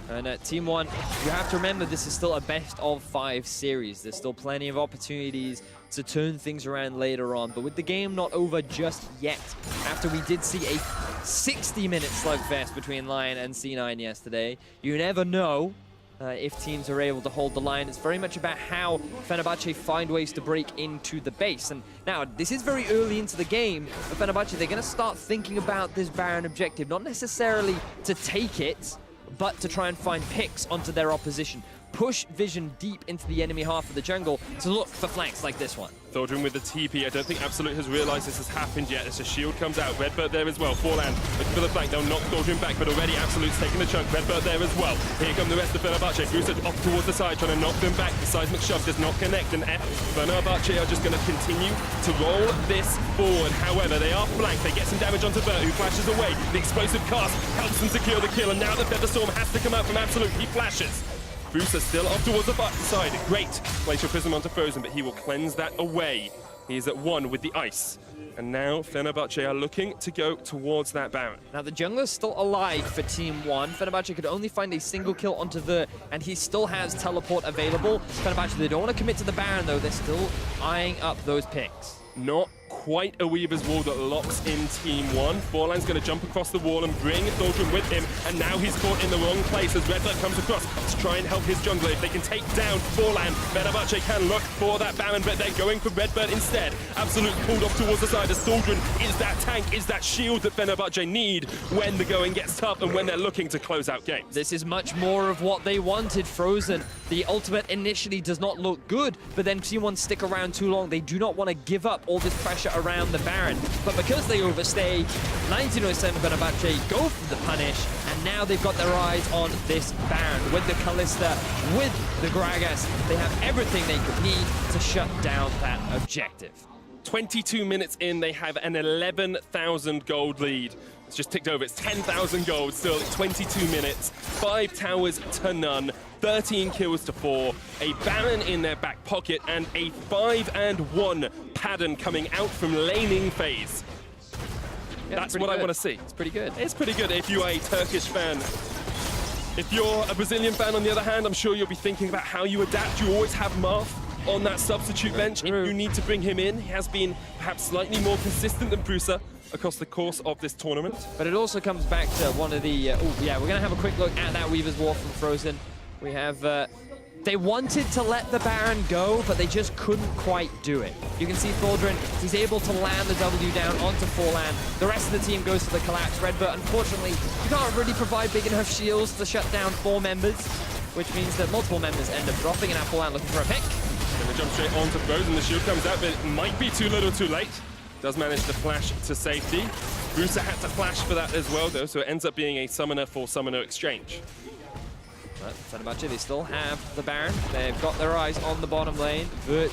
And Team 1, you have to remember this is still a best-of-5 series. There's still plenty of opportunities to turn things around later on. But with the game not over just yet, after we did see a 60-minute slugfest between Lion and C9 yesterday, you never know if teams are able to hold the line. It's very much about how Fenerbahçe find ways to break into the base. And now, this is very early into the game, but Fenerbahçe, they're going to start thinking about this Baron objective, not necessarily to take it, but to try and find picks onto their opposition. Push vision deep into the enemy half of the jungle to look for flanks like this one. Thaldrin with the TP. I don't think Absolut has realized this has happened yet. As a shield comes out, RedBert there as well. Forlan looking for the flank. They'll knock Thaldrin back, but already Absolut's taking the chunk. RedBert there as well. Here come the rest of Fenerbahçe. Bruce off towards the side, trying to knock them back. The seismic shove does not connect, and Fenerbahçe are just going to continue to roll this forward. However, they are flanked. They get some damage onto Vert, who flashes away. The explosive cast helps them secure the kill, and now the Feather Storm has to come out from Absolut. He flashes. Bruce still off towards the side. Great Glacial Prism onto Frozen, but he will cleanse that away. He is at 1 with the ice. And now Fenerbahçe are looking to go towards that Baron. Now the jungler's still alive for Team 1. Fenerbahçe could only find a single kill onto Vert, and he still has teleport available. Fenerbahçe, they don't want to commit to the Baron though. They're still eyeing up those picks. Not quite a Weaver's Wall that locks in Team 1. Forlan's going to jump across the wall and bring Thaldrin with him, and now he's caught in the wrong place as RedBert comes across to try and help his jungler. If they can take down Forlan, Fenerbahçe can look for that Baron, but they're going for RedBert instead. Absolut pulled off towards the side as Thaldrin is that tank, is that shield that Fenerbahçe need when the going gets tough and when they're looking to close out games. This is much more of what they wanted. Frozen, the ultimate initially does not look good, but then Team 1 stick around too long. They do not want to give up all this pressure around the Baron, but because they overstay, 1907 Fenerbahçe go for the punish, and now they've got their eyes on this Baron with the Kalista, with the Gragas. They have everything they could need to shut down that objective. 22 minutes in, they have an 11,000 gold lead. It's just ticked over. It's 10,000 gold still at 22 minutes. 5 towers to none. 13 kills to 4. A Baron in their back pocket, and a 5-1 Padden coming out from laning phase. Yeah, that's what I want to see. It's pretty good. It's pretty good if you are a Turkish fan. If you're a Brazilian fan, on the other hand, I'm sure you'll be thinking about how you adapt. You always have Marth on that substitute bench. If you need to bring him in, he has been perhaps slightly more consistent than Bruce across the course of this tournament. But it also comes back to one of the... oh, yeah, we're going to have a quick look at that Weaver's War from Frozen. We have... they wanted to let the Baron go, but they just couldn't quite do it. You can see Thaldrin, he's able to land the W down onto Forlan. The rest of the team goes for the collapse. RedBert, unfortunately, you can't really provide big enough shields to shut down 4 members, which means that multiple members end up dropping, and now Forlan looking for a pick. Going to jump straight onto Frozen. The shield comes out, but it might be too little too late. Does manage to flash to safety. Bruce had to flash for that as well, though, so it ends up being a summoner for summoner exchange. But Fenerbahçe, they still have the Baron. They've got their eyes on the bottom lane. But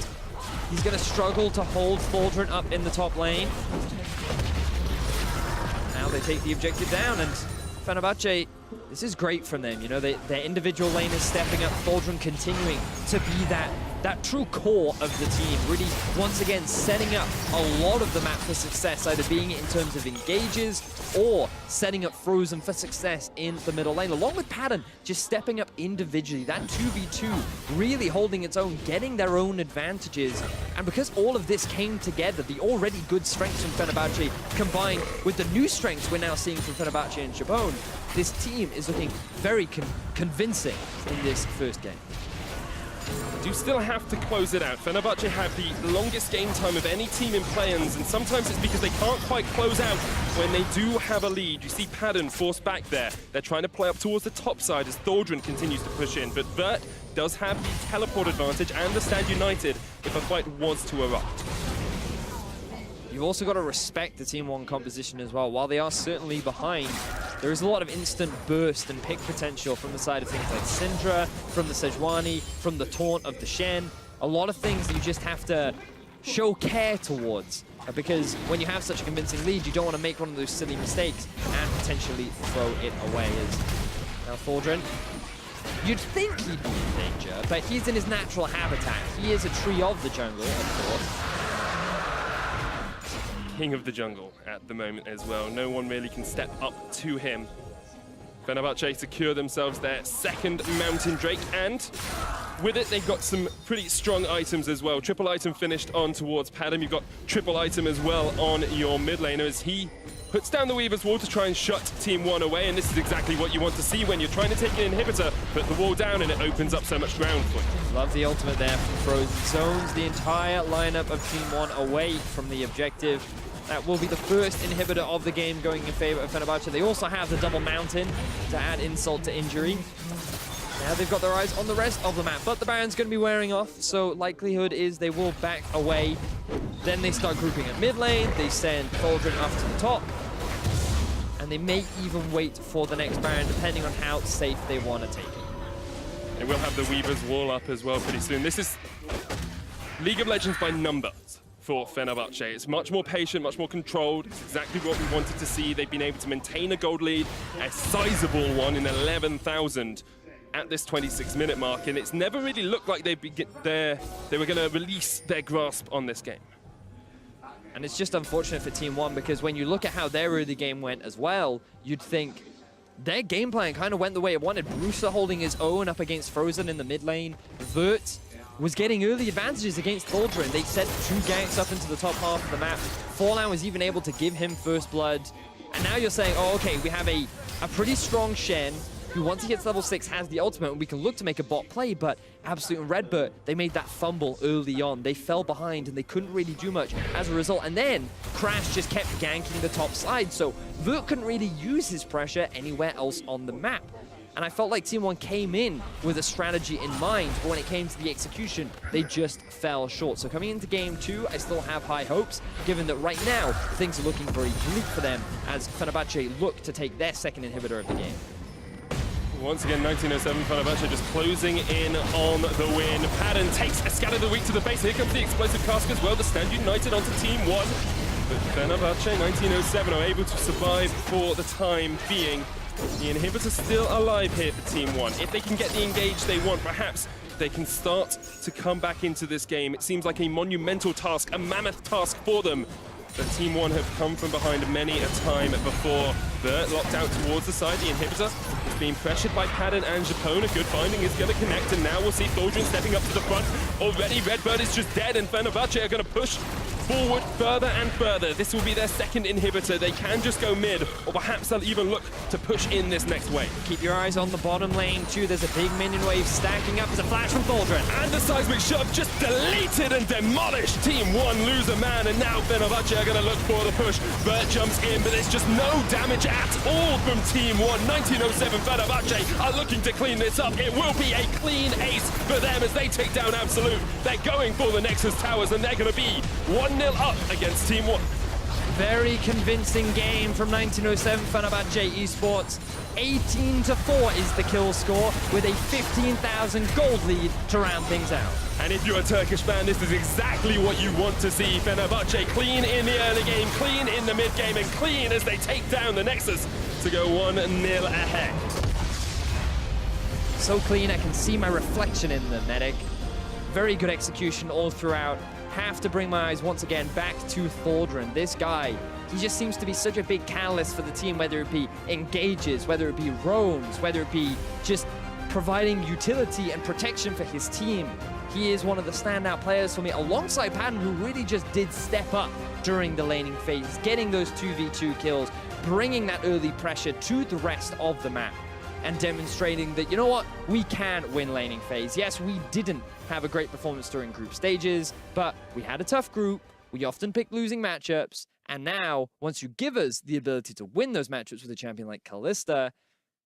he's going to struggle to hold Thaldrin up in the top lane. Now they take the objective down, and Fenerbahçe, this is great from them. You know, their individual lane is stepping up. Thaldrin continuing to be that true core of the team, really once again setting up a lot of the map for success, either being it in terms of engages or setting up Frozen for success in the middle lane, along with Padden just stepping up individually. That 2v2 really holding its own, getting their own advantages. And because all of this came together, the already good strengths from Fenerbahçe combined with the new strengths we're now seeing from Fenerbahçe and Japone, this team is looking very convincing in this first game. Do still have to close it out. Fenerbahçe have the longest game time of any team in play-ins, and sometimes it's because they can't quite close out when they do have a lead. You see Padden forced back there. They're trying to play up towards the top side as Thaldrin continues to push in, but Vert does have the teleport advantage and the Stand United if a fight was to erupt. You've also got to respect the Team 1 composition as well. While they are certainly behind, there is a lot of instant burst and pick potential from the side of things like Syndra, from the Sejuani, from the taunt of the Shen. A lot of things that you just have to show care towards, because when you have such a convincing lead, you don't want to make one of those silly mistakes and potentially throw it away. As now Thaldrin, you'd think he'd be in danger, but he's in his natural habitat. He is a tree of the jungle, of course. King of the jungle at the moment as well. No one really can step up to him. Fenerbahçe secure themselves their second Mountain Drake, and with it, they've got some pretty strong items as well. Triple item finished on towards Padden. You've got triple item as well on your mid laner as he puts down the Weaver's Wall to try and shut Team 1 away, and this is exactly what you want to see when you're trying to take an inhibitor, put the wall down and it opens up so much ground for you. Love the ultimate there from Frozen Zones. The entire lineup of Team 1 away from the objective. That will be the first inhibitor of the game going in favor of Fenerbahçe. They also have the double mountain to add insult to injury. Now they've got their eyes on the rest of the map, but the Baron's going to be wearing off, so likelihood is they will back away. Then they start grouping at mid lane, they send Thaldrin up to the top, and they may even wait for the next Baron, depending on how safe they want to take it. They will have the Weaver's Wall up as well pretty soon. This is League of Legends by numbers for Fenerbahçe. It's much more patient, much more controlled. It's exactly what we wanted to see. They've been able to maintain a gold lead, a sizable one in 11,000 at this 26-minute mark, and it's never really looked like they were going to release their grasp on this game. And it's just unfortunate for Team 1, because when you look at how their early game went as well, you'd think their game plan kind of went the way it wanted. Brewster holding his own up against Frozen in the mid lane. Vert was getting early advantages against Thaldrin. They set 2 ganks up into the top half of the map. Fallout was even able to give him first blood. And now you're saying, oh, okay, we have a pretty strong Shen, who once he hits level 6 has the ultimate, and we can look to make a bot play, but Absolut and RedBert, they made that fumble early on. They fell behind and they couldn't really do much as a result. And then Crash just kept ganking the top side, so Vert couldn't really use his pressure anywhere else on the map. And I felt like Team 1 came in with a strategy in mind, but when it came to the execution, they just fell short. So coming into Game 2, I still have high hopes, given that right now, things are looking very bleak for them as Fenerbahçe look to take their second inhibitor of the game. Once again, 1907, Fenerbahçe just closing in on the win. Padden takes a Scatter the Weak to the base. Here comes the Explosive Cask as well. The Stand United onto Team 1. But Fenerbahçe, 1907, are able to survive for the time being. The inhibitor still alive here for Team 1. If they can get the engage they want, perhaps they can start to come back into this game. It seems like a monumental task, a mammoth task for them. But Team 1 have come from behind many a time before. Vert locked out towards the side. The inhibitor is being pressured by Padden and Japone. A good finding is going to connect, and now we'll see Thaldrin stepping up to the front. Already, RedBert is just dead, and Fenerbahçe are going to push forward further and further. This will be their second inhibitor. They can just go mid, or perhaps they'll even look to push in this next wave. Keep your eyes on the bottom lane too. There's a big minion wave stacking up. There's a flash from Thaldrin. And the seismic shove just deleted and demolished. Team 1 lose a man, and now Fenerbahçe are going to look for the push. Vert jumps in, but there's just no damage at all from Team 1. 1907 Fenerbahçe are looking to clean this up. It will be a clean ace for them as they take down Absolut. They're going for the Nexus Towers, and they're going to be 1-0 up against Team 1. Very convincing game from 1907 Fenerbahçe Esports. 18-4 is the kill score, with a 15,000 gold lead to round things out. And if you're a Turkish fan, this is exactly what you want to see. Fenerbahçe clean in the early game, clean in the mid game, and clean as they take down the Nexus to go 1-0 ahead. So clean, I can see my reflection in the medic. Very good execution all throughout. Have to bring my eyes once again back to Thaldrin. This guy, he just seems to be such a big catalyst for the team, whether it be engages, whether it be roams, whether it be just providing utility and protection for his team. He is one of the standout players for me, alongside Padden, who really just did step up during the laning phase, getting those 2v2 kills, bringing that early pressure to the rest of the map, and demonstrating that, you know what, we can win laning phase. Yes, we didn't have a great performance during group stages, but we had a tough group. We often pick losing matchups, and now, once you give us the ability to win those matchups with a champion like Kalista,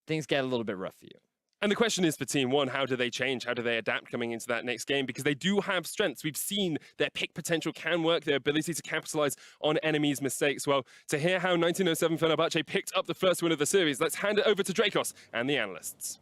things get a little bit rough for you. And the question is for Team One, how do they change? How do they adapt coming into that next game? Because they do have strengths. We've seen their pick potential can work, their ability to capitalize on enemies' mistakes. Well, to hear how 1907 Fenerbahçe picked up the first win of the series, let's hand it over to Dracos and the analysts.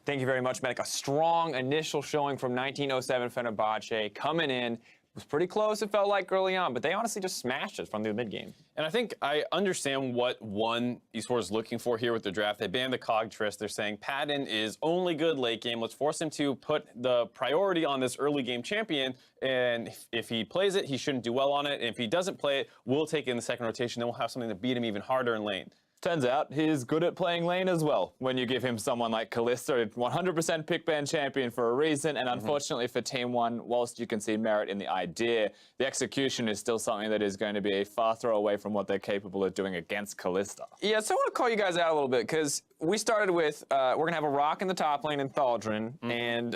Thank you very much, Medic. A strong initial showing from 1907 Fenerbahçe coming in. Was pretty close, it felt like, early on, but they honestly just smashed it from the mid-game. And I think I understand what ONE Esports is looking for here with the draft. They banned the Cog Trist. They're saying Padden is only good late game. Let's force him to put the priority on this early game champion. And if he plays it, he shouldn't do well on it. And if he doesn't play it, we'll take it in the second rotation. Then we'll have something to beat him even harder in lane. Turns out he's good at playing lane as well. When you give him someone like Kalista, 100% pick ban champion for a reason, and unfortunately for Team One, whilst you can see merit in the idea, the execution is still something that is going to be a far throw away from what they're capable of doing against Kalista. Yeah, so I want to call you guys out a little bit, because we started with, we're going to have a rock in the top lane in Thaldrin, and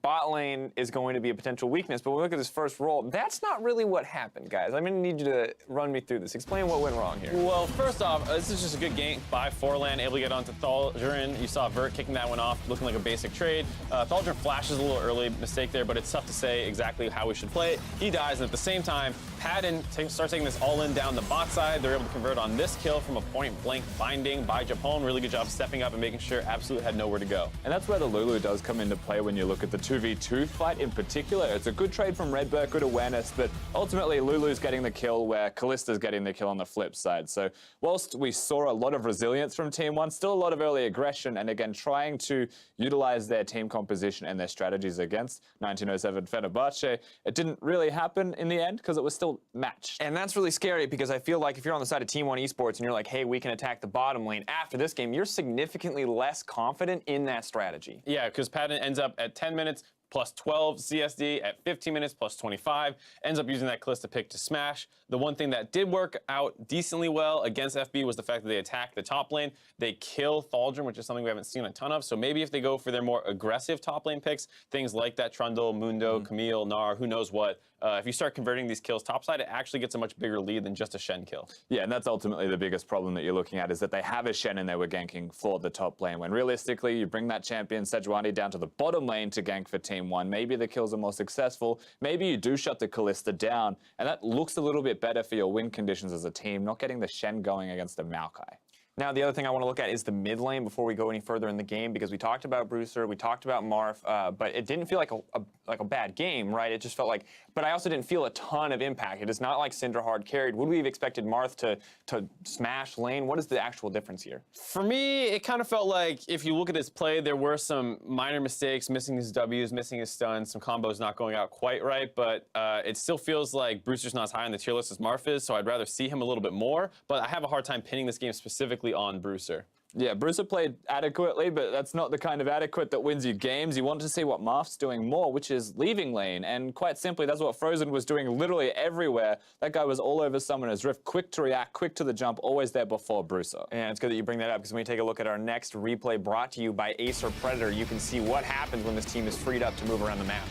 bot lane is going to be a potential weakness, but when we look at this first role, that's not really what happened, guys. I'm going to need you to run me through this. Explain what went wrong here. Well, first off, this is just a good gank by Forlan, able to get onto Thaldrin. You saw Vert kicking that one off, looking like a basic trade. Thaldrin flashes a little early, mistake there, but it's tough to say exactly how we should play it. He dies, and at the same time, Padden starts taking this all in down the bot side. They're able to convert on this kill from a point-blank binding by Japone. Really good job stepping up and making sure Absolut had nowhere to go. And that's where the Lulu does come into play when you look at the 2v2 fight in particular. It's a good trade from RedBert, good awareness, but ultimately Lulu's getting the kill where Kalista's getting the kill on the flip side. So whilst we saw a lot of resilience from Team One, still a lot of early aggression, and again, trying to utilize their team composition and their strategies against 1907 Fenerbahçe, it didn't really happen in the end because it was still matched. And that's really scary, because I feel like if you're on the side of Team One Esports and you're like, hey, we can attack the bottom lane after this game, you're significantly less confident in that strategy. Yeah, because Padden ends up at 10 minutes plus 12 CSD, at 15 minutes plus 25, ends up using that Kalista pick to smash. The one thing that did work out decently well against FB was the fact that they attack the top lane. They kill Thaldrin, which is something we haven't seen a ton of. So maybe if they go for their more aggressive top lane picks, things like that Trundle, Mundo, Camille, Gnar, who knows what, if you start converting these kills topside, it actually gets a much bigger lead than just a Shen kill. Yeah, and that's ultimately the biggest problem that you're looking at, is that they have a Shen and they were ganking for the top lane, when realistically you bring that champion Sejuani down to the bottom lane to gank for Team One. Maybe the kills are more successful, maybe you do shut the Kalista down, and that looks a little bit better for your win conditions as a team, not getting the Shen going against a Maokai. Now, the other thing I want to look at is the mid lane before we go any further in the game, because we talked about Bruiser, we talked about Marth, but it didn't feel like a bad game, right? It just felt like, but I also didn't feel a ton of impact. It is not like Syndra hard carried. Would we have expected Marth to smash lane? What is the actual difference here? For me, it kind of felt like if you look at his play, there were some minor mistakes, missing his Ws, missing his stuns, some combos not going out quite right, but it still feels like Bruiser's not as high on the tier list as Marth is, so I'd rather see him a little bit more, but I have a hard time pinning this game specifically on Bruiser. Yeah, Bruiser played adequately, but that's not the kind of adequate that wins you games. You want to see what Marth's doing more, which is leaving lane. And quite simply, that's what Frozen was doing literally everywhere. That guy was all over Summoner's Rift, quick to react, quick to the jump, always there before Bruiser. And it's good that you bring that up, because when we take a look at our next replay brought to you by Acer Predator, you can see what happens when this team is freed up to move around the map.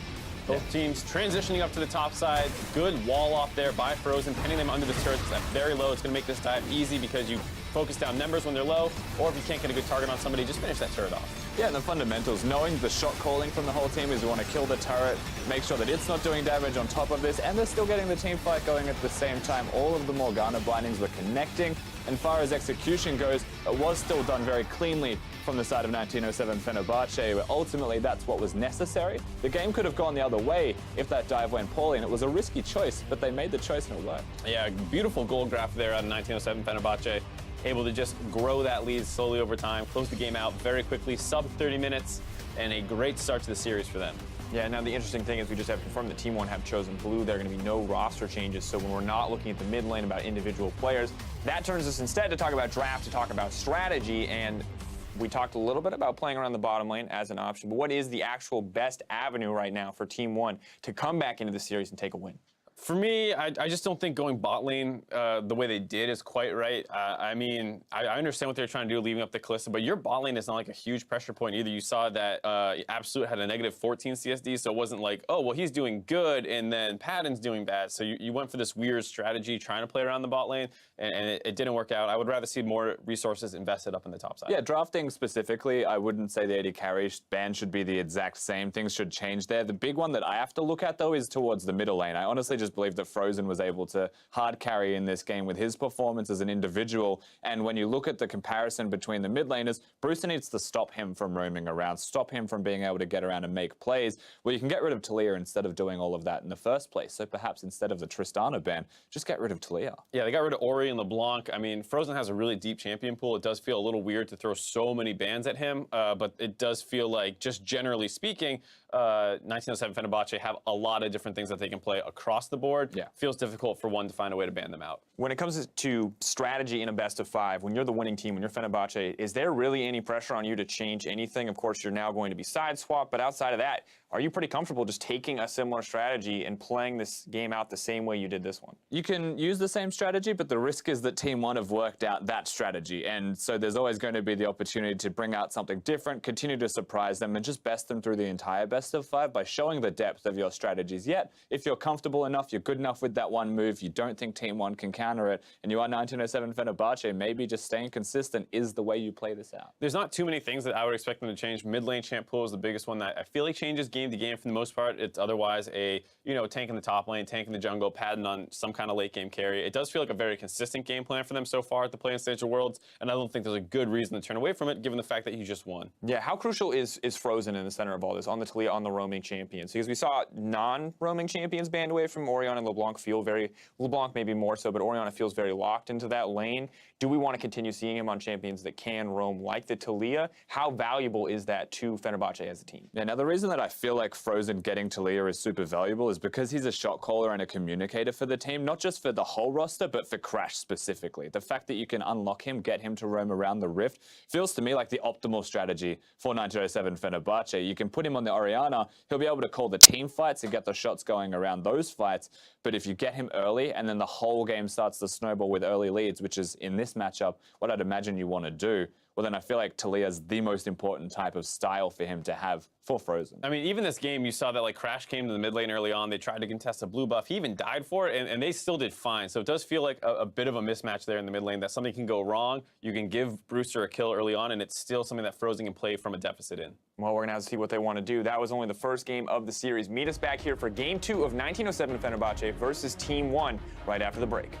Both teams transitioning up to the top side. Good wall off there by Frozen, pinning them under the turrets at very low. It's going to make this dive easy because you focus down numbers when they're low, or if you can't get a good target on somebody, just finish that turret off. Yeah, and the fundamentals, knowing the shot calling from the whole team is you want to kill the turret, make sure that it's not doing damage on top of this, and they're still getting the team fight going at the same time. All of the Morgana bindings were connecting, and far as execution goes, it was still done very cleanly from the side of 1907 Fenerbahçe, where ultimately that's what was necessary. The game could have gone the other way if that dive went poorly, and it was a risky choice, but they made the choice and it worked. Yeah, beautiful goal graph there out of 1907 Fenerbahçe. Able to just grow that lead slowly over time, close the game out very quickly, sub 30 minutes, and a great start to the series for them. Yeah, now the interesting thing is we just have confirmed that Team One have chosen blue. There are going to be no roster changes, so when we're not looking at the mid lane about individual players, that turns us instead to talk about draft, to talk about strategy, and we talked a little bit about playing around the bottom lane as an option, but what is the actual best avenue right now for Team One to come back into the series and take a win? For me, I just don't think going bot lane the way they did is quite right. I mean, I understand what they're trying to do leaving up the Kalista, but your bot lane is not like a huge pressure point either. You saw that Absolut had a negative 14 CSD, so it wasn't like, oh, well, he's doing good, and then Padden's doing bad. So you went for this weird strategy trying to play around the bot lane, and it didn't work out. I would rather see more resources invested up in the top side. Yeah, drafting specifically, I wouldn't say the AD carry ban should be the exact same. Things should change there. The big one that I have to look at, though, is towards the middle lane. I honestly just believe that Frozen was able to hard carry in this game with his performance as an individual. And when you look at the comparison between the mid laners, Brewster needs to stop him from roaming around, stop him from being able to get around and make plays. Well, you can get rid of Taliyah instead of doing all of that in the first place. So perhaps instead of the Tristana ban, just get rid of Taliyah. Yeah, they got rid of Ori and LeBlanc. I mean, Frozen has a really deep champion pool. It does feel a little weird to throw so many bans at him, but it does feel like, just generally speaking, 1907 Fenerbahçe have a lot of different things that they can play across the board. Yeah. Feels difficult for one to find a way to ban them out. When it comes to strategy in a best of 5, when you're the winning team, when you're Fenerbahçe, is there really any pressure on you to change anything? Of course, you're now going to be side swap, but outside of that, are you pretty comfortable just taking a similar strategy and playing this game out the same way you did this one? You can use the same strategy, but the risk is that Team 1 have worked out that strategy. And so there's always going to be the opportunity to bring out something different, continue to surprise them, and just best them through the entire best of 5 by showing the depth of your strategies. Yet, if you're comfortable enough, you're good enough with that one move, you don't think Team 1 can counter it, and you are 1907 Fenerbahçe, maybe just staying consistent is the way you play this out. There's not too many things that I would expect them to change. Mid lane champ pool is the biggest one that I feel like changes game to game for the most part. It's otherwise a, tank in the top lane, tank in the jungle, Padden on some kind of late game carry. It does feel like a very consistent game plan for them so far at the play-in stage of Worlds, and I don't think there's a good reason to turn away from it given the fact that you just won. Yeah, how crucial is Frozen in the center of all this, on the Taliyah, on the roaming champions? Because we saw non-roaming champions banned away from Orianna and LeBlanc LeBlanc maybe more so, but Orianna feels very locked into that lane. Do we want to continue seeing him on champions that can roam like the Taliyah? How valuable is that to Fenerbahçe as a team? Yeah, now the reason that I feel like Frozen getting Taliyah is super valuable is because he's a shot caller and a communicator for the team, not just for the whole roster, but for Crash specifically. The fact that you can unlock him, get him to roam around the Rift, feels to me like the optimal strategy for 1907 Fenerbahçe. You can put him on the Orianna, he'll be able to call the team fights and get the shots going around those fights, but if you get him early and then the whole game starts to snowball with early leads, which is in this matchup what I'd imagine you want to do, well, then I feel like Taliyah's the most important type of style for him to have for Frozen. I mean, even this game, you saw that like Crash came to the mid lane early on. They tried to contest a blue buff. He even died for it, and they still did fine. So it does feel like a bit of a mismatch there in the mid lane, that something can go wrong. You can give Brewster a kill early on, and it's still something that Frozen can play from a deficit in. Well, we're going to have to see what they want to do. That was only the first game of the series. Meet us back here for Game 2 of 1907 Fenerbahçe versus Team 1 right after the break.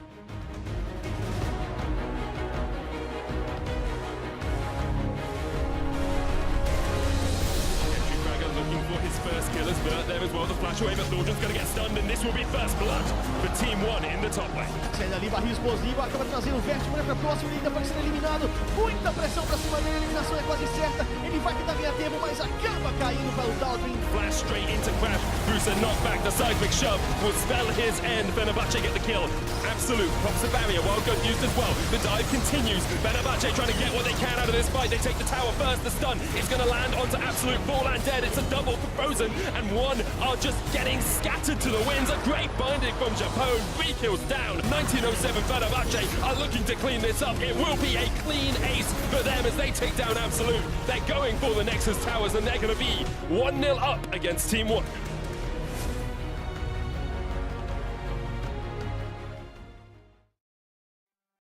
First kill as Bert there as well, the flash away, but Thaldrin's going to get stunned, and this will be first blood for Team 1 in the top lane. Sai dali, barril explosivo, acaba trazendo o Vert, olha pra próxima, ele ainda pode ser eliminado. Muita pressão pra cima dele, a eliminação é quase certa. Ele vai tentar ganhar tempo, mas acaba caindo para o Thaldrin. Flash straight into Crash. Brewster knocked back, the seismic shove will spell his end. Fenerbahçe get the kill. Absolut pops the barrier, Wildcard used as well. The dive continues. Fenerbahçe trying to get what they can out of this fight. They take the tower first, the stun is going to land onto Absolut, full and dead. It's a double for Frozen, and one are just getting scattered to the winds. A great binding from Japone, 3 kills down. 1907 Fenerbahçe are looking to clean this up. It will be a clean ace for them as they take down Absolut. They're going for the Nexus towers, and they're going to be 1-0 up against Team 1.